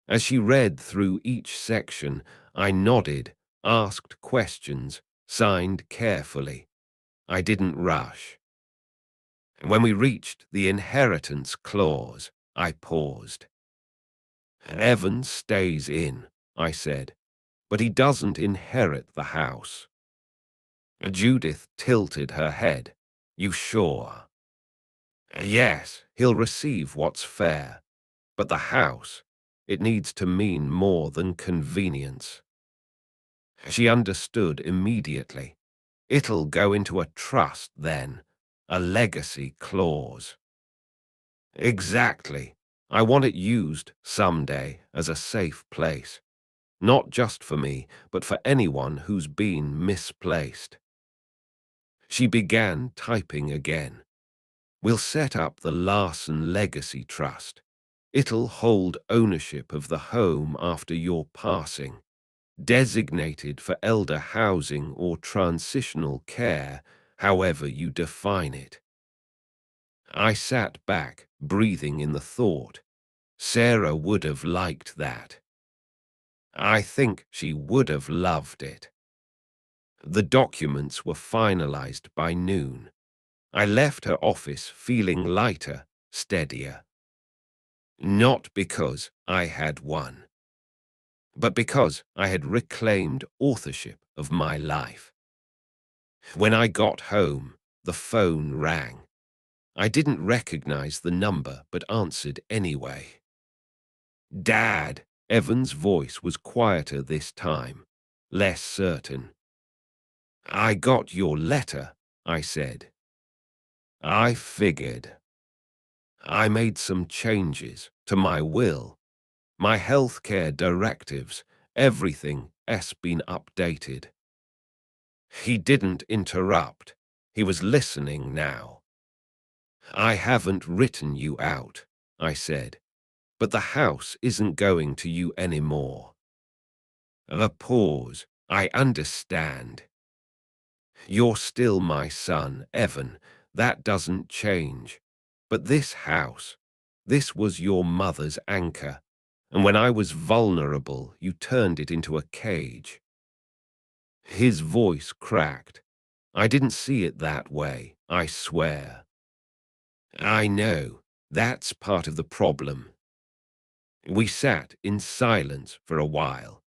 As she read through each section, I nodded, asked questions, signed carefully. I didn't rush. When we reached the inheritance clause, I paused. "Evan stays in," I said, "but he doesn't inherit the house." Judith tilted her head. "You sure?" "Yes, he'll receive what's fair, but the house, it needs to mean more than convenience." She understood immediately. "It'll go into a trust then, a legacy clause." "Exactly. I want it used someday as a safe place, not just for me, but for anyone who's been misplaced." She began typing again. "We'll set up the Larson Legacy Trust. It'll hold ownership of the home after your passing, designated for elder housing or transitional care, however you define it." I sat back, breathing in the thought. Sarah would have liked that. I think she would have loved it. The documents were finalized by noon. I left her office feeling lighter, steadier. Not because I had won, but because I had reclaimed authorship of my life. When I got home, the phone rang. I didn't recognize the number but answered anyway. "Dad." Evan's voice was quieter this time, less certain. "I got your letter," I said. "I figured. I made some changes to my will. My healthcare directives, everything has been updated." He didn't interrupt. He was listening now. "I haven't written you out," I said, "but the house isn't going to you anymore." A pause. "I understand. You're still my son, Evan. That doesn't change. But this house, this was your mother's anchor. And when I was vulnerable, you turned it into a cage." His voice cracked. "I didn't see it that way, I swear." "I know. That's part of the problem." We sat in silence for a while.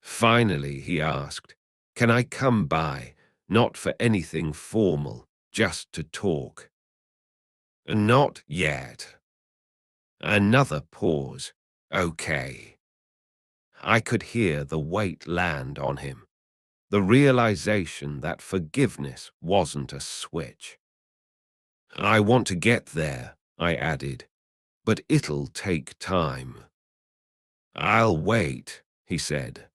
Finally, he asked, "Can I come by? Not for anything formal, just to talk." "Not yet." Another pause. "Okay." I could hear the weight land on him, the realization that forgiveness wasn't a switch. "I want to get there," I added, "but it'll take time." "I'll wait," he said.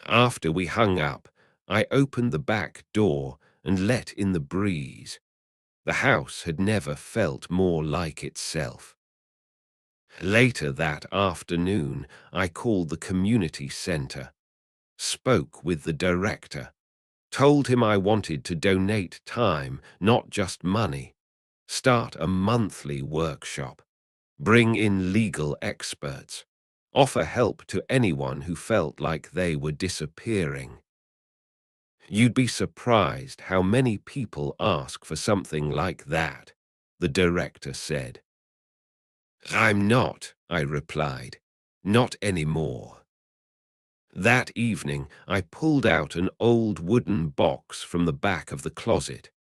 After we hung up, I opened the back door and let in the breeze. The house had never felt more like itself. Later that afternoon, I called the community center, spoke with the director, told him I wanted to donate time, not just money. Start a monthly workshop. Bring in legal experts. Offer help to anyone who felt like they were disappearing. You'd be surprised how many people ask for something like that, the director said. I'm not, I replied. Not anymore. That evening, I pulled out an old wooden box from the back of the closet.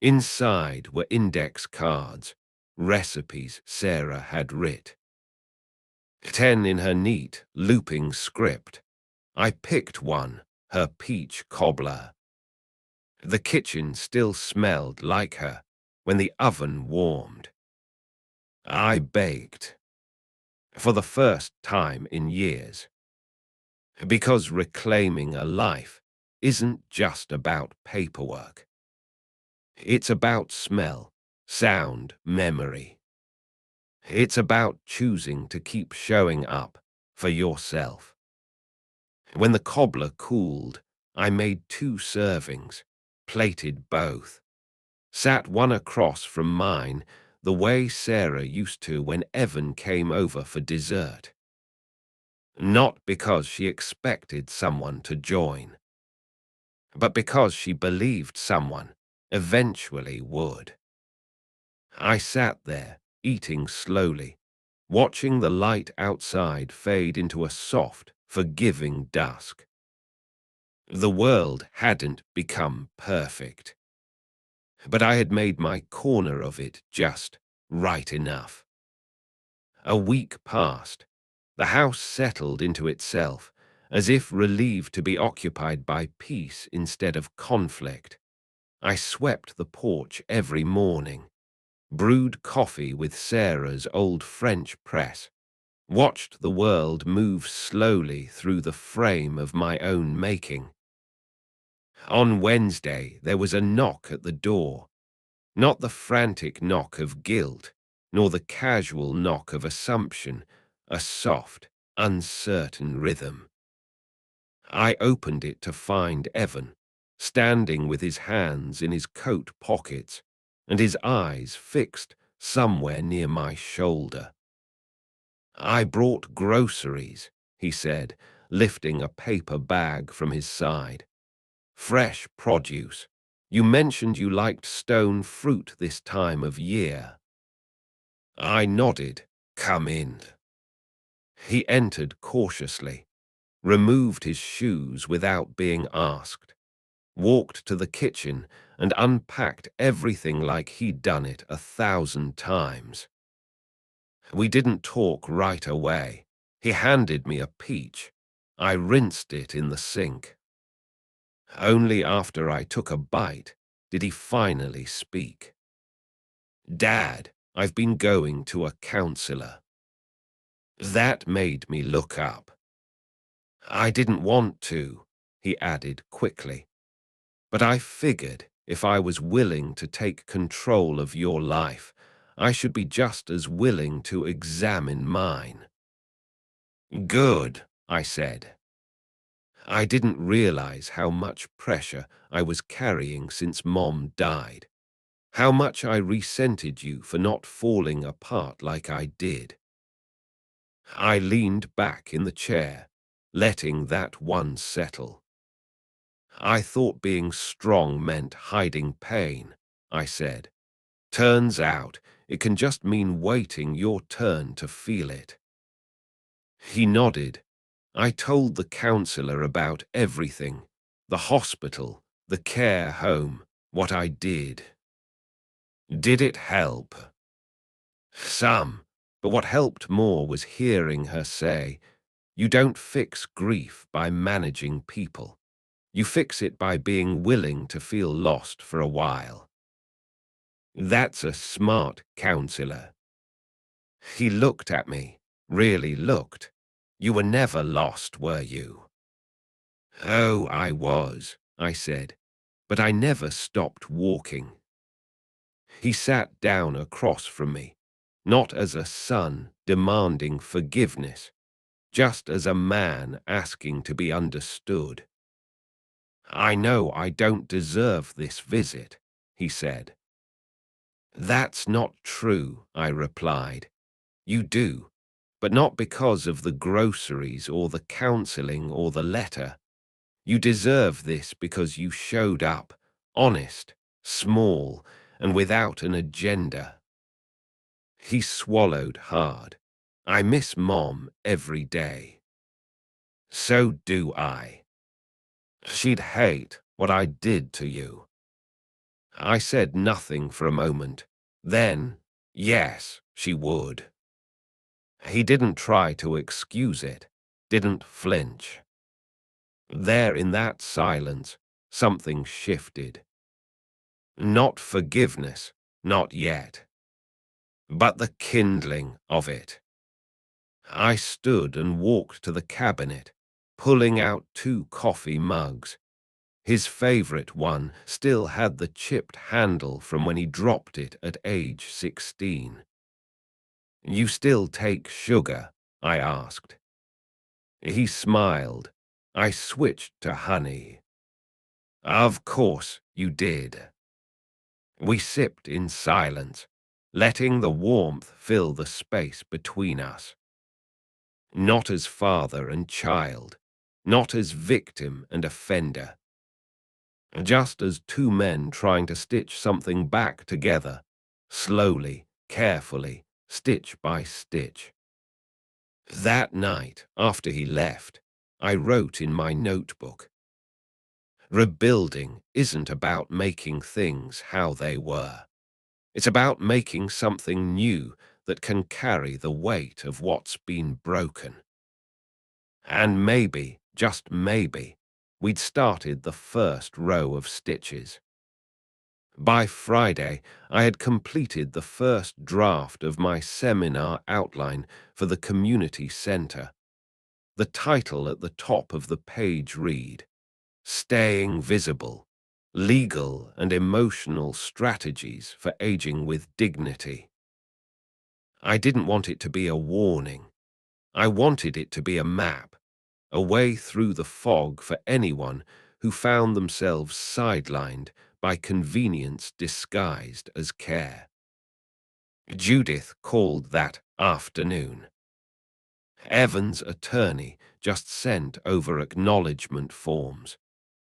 Inside were index cards, recipes Sarah had writ. 10 in her neat, looping script. I picked one, her peach cobbler. The kitchen still smelled like her when the oven warmed. I baked. For the first time in years. Because reclaiming a life isn't just about paperwork. It's about smell, sound, memory. It's about choosing to keep showing up for yourself. When the cobbler cooled, I made 2 servings, plated both, sat one across from mine the way Sarah used to when Evan came over for dessert. Not because she expected someone to join, but because she believed someone eventually would. I sat there, eating slowly, watching the light outside fade into a soft, forgiving dusk. The world hadn't become perfect, but I had made my corner of it just right enough. A week passed. The house settled into itself, as if relieved to be occupied by peace instead of conflict. I swept the porch every morning, brewed coffee with Sarah's old French press, watched the world move slowly through the frame of my own making. On Wednesday, there was a knock at the door, not the frantic knock of guilt, nor the casual knock of assumption, a soft, uncertain rhythm. I opened it to find Evan, standing with his hands in his coat pockets and his eyes fixed somewhere near my shoulder. I brought groceries, he said, lifting a paper bag from his side. Fresh produce. You mentioned you liked stone fruit this time of year. I nodded. Come in. He entered cautiously, removed his shoes without being asked, walked to the kitchen and unpacked everything like he'd done it 1,000 times. We didn't talk right away. He handed me a peach. I rinsed it in the sink. Only after I took a bite did he finally speak. Dad, I've been going to a counselor. That made me look up. I didn't want to, he added quickly, but I figured if I was willing to take control of your life, I should be just as willing to examine mine. Good, I said. I didn't realize how much pressure I was carrying since Mom died, how much I resented you for not falling apart like I did. I leaned back in the chair, letting that one settle. I thought being strong meant hiding pain, I said. Turns out it can just mean waiting your turn to feel it. He nodded. I told the counselor about everything, the hospital, the care home, what I did. Did it help? Some, but what helped more was hearing her say, you don't fix grief by managing people. You fix it by being willing to feel lost for a while. That's a smart counselor. He looked at me, really looked. You were never lost, were you? Oh, I was, I said, but I never stopped walking. He sat down across from me, not as a son demanding forgiveness, just as a man asking to be understood. I know I don't deserve this visit, he said. "That's not true," I replied. "You do, but not because of the groceries or the counseling or the letter. You deserve this because you showed up, honest, small, and without an agenda." He swallowed hard. "I miss Mom every day." "So do I. She'd hate what I did to you." I said nothing for a moment. Then, yes, she would. He didn't try to excuse it, didn't flinch. There in that silence, something shifted. Not forgiveness, not yet, but the kindling of it. I stood and walked to the cabinet, pulling out 2 coffee mugs. His favorite one still had the chipped handle from when he dropped it at age 16. "You still take sugar?" I asked. He smiled. I switched to honey. "Of course you did." We sipped in silence, letting the warmth fill the space between us. Not as father and child, not as victim and offender, just as 2 men trying to stitch something back together, slowly, carefully, stitch by stitch. That night, after he left, I wrote in my notebook, "Rebuilding isn't about making things how they were. It's about making something new that can carry the weight of what's been broken." And maybe, just maybe, we'd started the first row of stitches. By Friday, I had completed the first draft of my seminar outline for the community center. The title at the top of the page read, "Staying Visible: Legal and Emotional Strategies for Aging with Dignity." I didn't want it to be a warning. I wanted it to be a map, a way through the fog for anyone who found themselves sidelined by convenience disguised as care. Judith called that afternoon. Evan's attorney just sent over acknowledgement forms.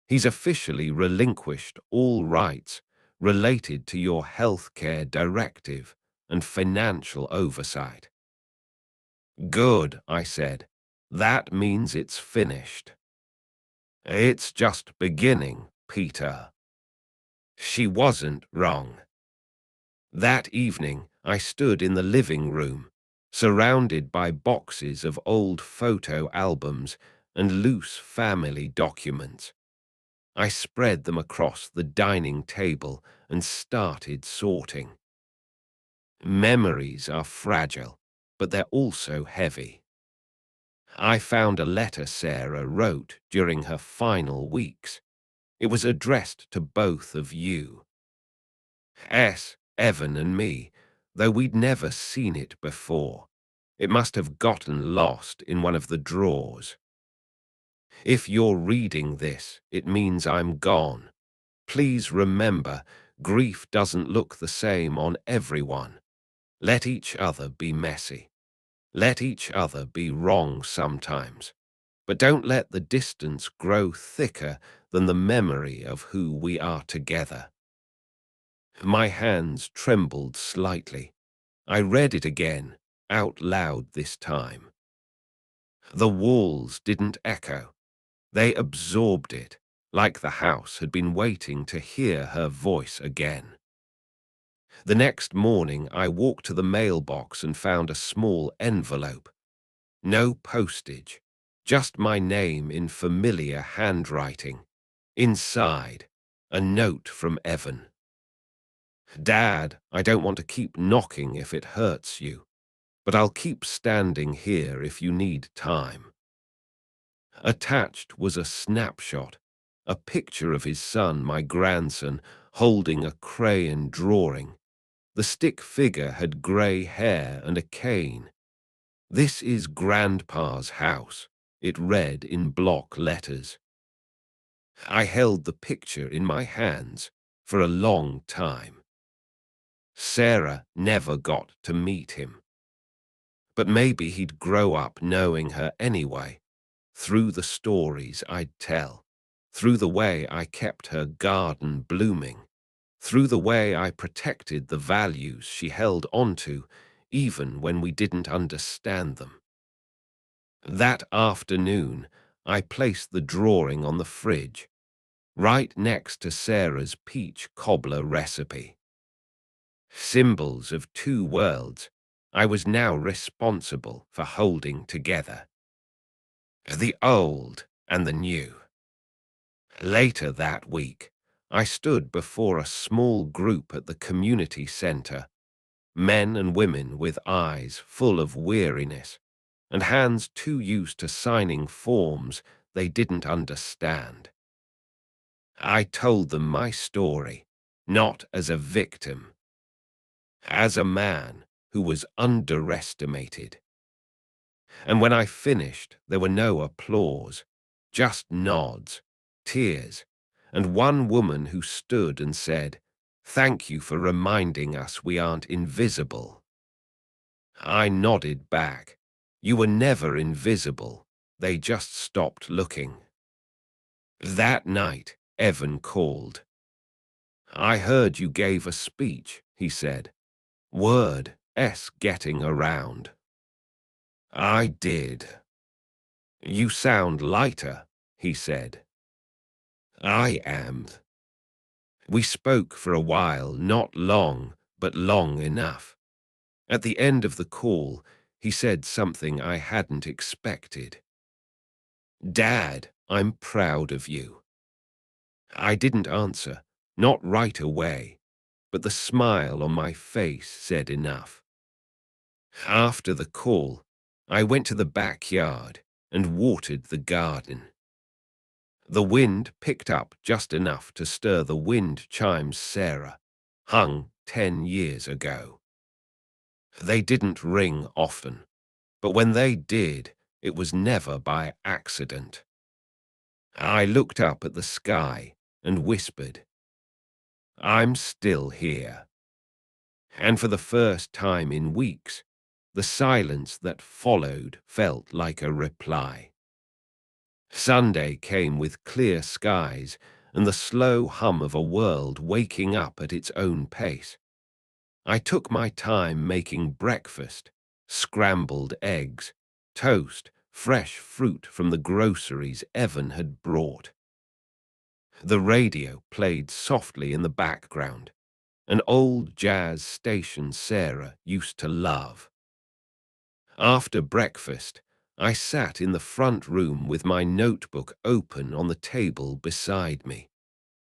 He's officially relinquished all rights related to your healthcare directive and financial oversight. "Good," I said. "That means it's finished." "It's just beginning, Peter." She wasn't wrong. That evening, I stood in the living room, surrounded by boxes of old photo albums and loose family documents. I spread them across the dining table and started sorting. Memories are fragile, but they're also heavy. I found a letter Sarah wrote during her final weeks. It was addressed to both of you. Evan and me, though we'd never seen it before. It must have gotten lost in one of the drawers. "If you're reading this, it means I'm gone. Please remember, grief doesn't look the same on everyone. Let each other be messy. Let each other be wrong sometimes. But don't let the distance grow thicker than the memory of who we are together." My hands trembled slightly. I read it again, out loud this time. The walls didn't echo. They absorbed it, like the house had been waiting to hear her voice again. The next morning, I walked to the mailbox and found a small envelope. No postage, just my name in familiar handwriting. Inside, a note from Evan. "Dad, I don't want to keep knocking if it hurts you, but I'll keep standing here if you need time." Attached was a snapshot, a picture of his son, my grandson, holding a crayon drawing. The stick figure had grey hair and a cane. "This is Grandpa's house," it read in block letters. I held the picture in my hands for a long time. Sarah never got to meet him. But maybe he'd grow up knowing her anyway, through the stories I'd tell, through the way I kept her garden blooming, through the way I protected the values she held onto, even when we didn't understand them. That afternoon, I placed the drawing on the fridge, right next to Sarah's peach cobbler recipe. Symbols of two worlds I was now responsible for holding together. The old and the new. Later that week, I stood before a small group at the community center, men and women with eyes full of weariness and hands too used to signing forms they didn't understand. I told them my story, not as a victim, as a man who was underestimated. And when I finished, there were no applause, just nods, tears, and one woman who stood and said, "Thank you for reminding us we aren't invisible." I nodded back. You were never invisible. They just stopped looking. That night, Evan called. "I heard you gave a speech," he said. "Word-s getting around." "I did." "You sound lighter," he said. "I am." We spoke for a while, not long, but long enough. At the end of the call, he said something I hadn't expected. "Dad, I'm proud of you." I didn't answer, not right away, but the smile on my face said enough. After the call, I went to the backyard and watered the garden. The wind picked up just enough to stir the wind chimes Sarah hung 10 years ago. They didn't ring often, but when they did, it was never by accident. I looked up at the sky and whispered, "I'm still here." And for the first time in weeks, the silence that followed felt like a reply. Sunday came with clear skies and the slow hum of a world waking up at its own pace. I took my time making breakfast, scrambled eggs, toast, fresh fruit from the groceries Evan had brought. The radio played softly in the background, an old jazz station Sarah used to love. After breakfast, I sat in the front room with my notebook open on the table beside me.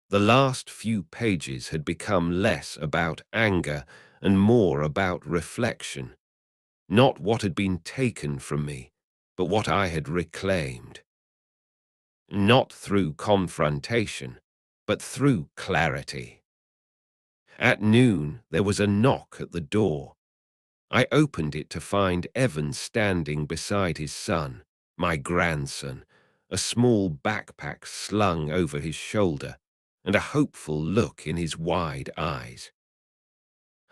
The last few pages had become less about anger and more about reflection, not what had been taken from me, but what I had reclaimed. Not through confrontation, but through clarity. At noon, there was a knock at the door. I opened it to find Evan standing beside his son, my grandson, a small backpack slung over his shoulder and a hopeful look in his wide eyes.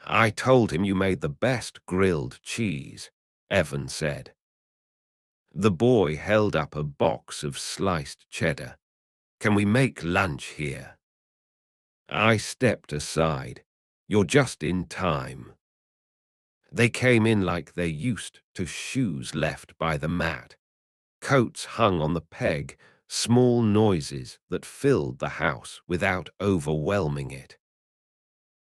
"I told him you made the best grilled cheese," Evan said. The boy held up a box of sliced cheddar. "Can we make lunch here?" I stepped aside. "You're just in time." They came in like they used to, shoes left by the mat, coats hung on the peg, small noises that filled the house without overwhelming it.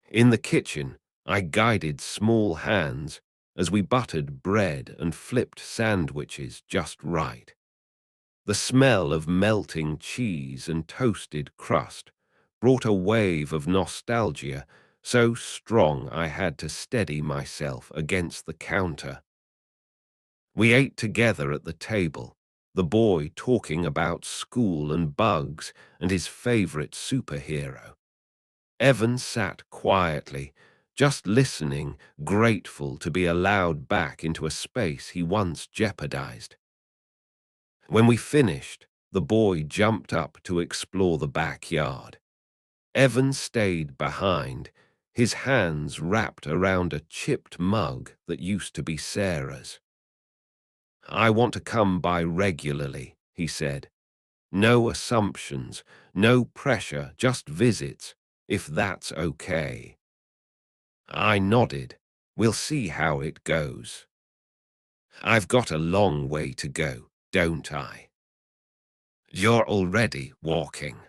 In the kitchen, I guided small hands as we buttered bread and flipped sandwiches just right. The smell of melting cheese and toasted crust brought a wave of nostalgia so strong I had to steady myself against the counter. We ate together at the table, the boy talking about school and bugs and his favorite superhero. Evan sat quietly, just listening, grateful to be allowed back into a space he once jeopardized. When we finished, the boy jumped up to explore the backyard. Evan stayed behind, his hands wrapped around a chipped mug that used to be Sarah's. "I want to come by regularly," he said. "No assumptions, no pressure, just visits, if that's okay." I nodded. "We'll see how it goes." "I've got a long way to go, don't I?" "You're already walking."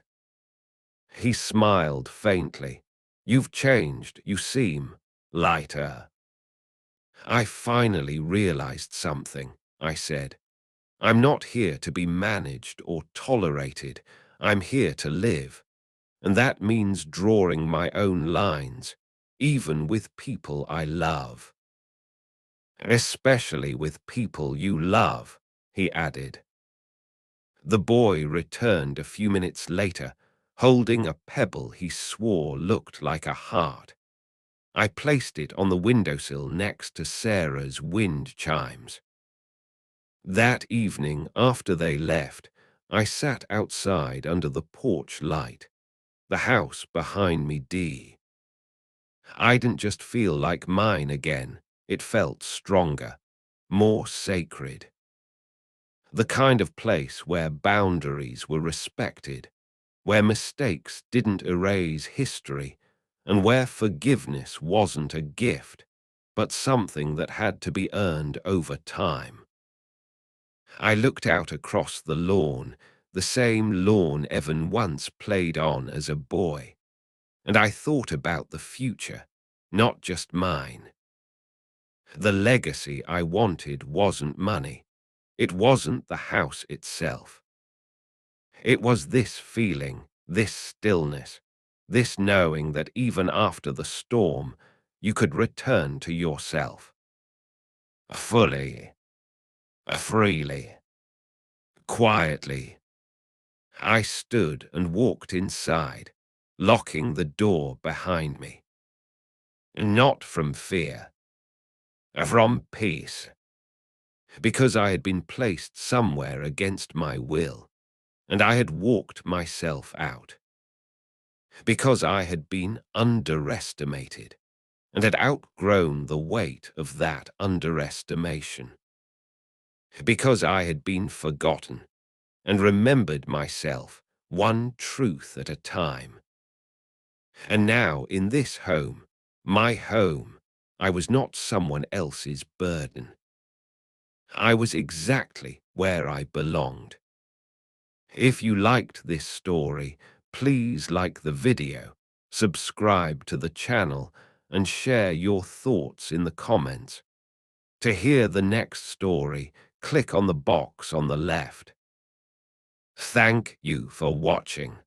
He smiled faintly. "You've changed. You seem lighter." "I finally realized something," I said. "I'm not here to be managed or tolerated. I'm here to live. And that means drawing my own lines, even with people I love." "Especially with people you love," he added. The boy returned a few minutes later, holding a pebble he swore looked like a heart. I placed it on the windowsill next to Sarah's wind chimes. That evening, after they left, I sat outside under the porch light, the house behind me. I didn't just feel like mine again, it felt stronger, more sacred. The kind of place where boundaries were respected, where mistakes didn't erase history, and where forgiveness wasn't a gift, but something that had to be earned over time. I looked out across the lawn, the same lawn Evan once played on as a boy, and I thought about the future, not just mine. The legacy I wanted wasn't money. It wasn't the house itself. It was this feeling, this stillness, this knowing that even after the storm, you could return to yourself. Fully, freely, quietly. I stood and walked inside, locking the door behind me. Not from fear, from peace. Because I had been placed somewhere against my will, and I had walked myself out. Because I had been underestimated, and had outgrown the weight of that underestimation. Because I had been forgotten, and remembered myself one truth at a time. And now, in this home, my home, I was not someone else's burden. I was exactly where I belonged. If you liked this story, please like the video, subscribe to the channel, and share your thoughts in the comments. To hear the next story, click on the box on the left. Thank you for watching.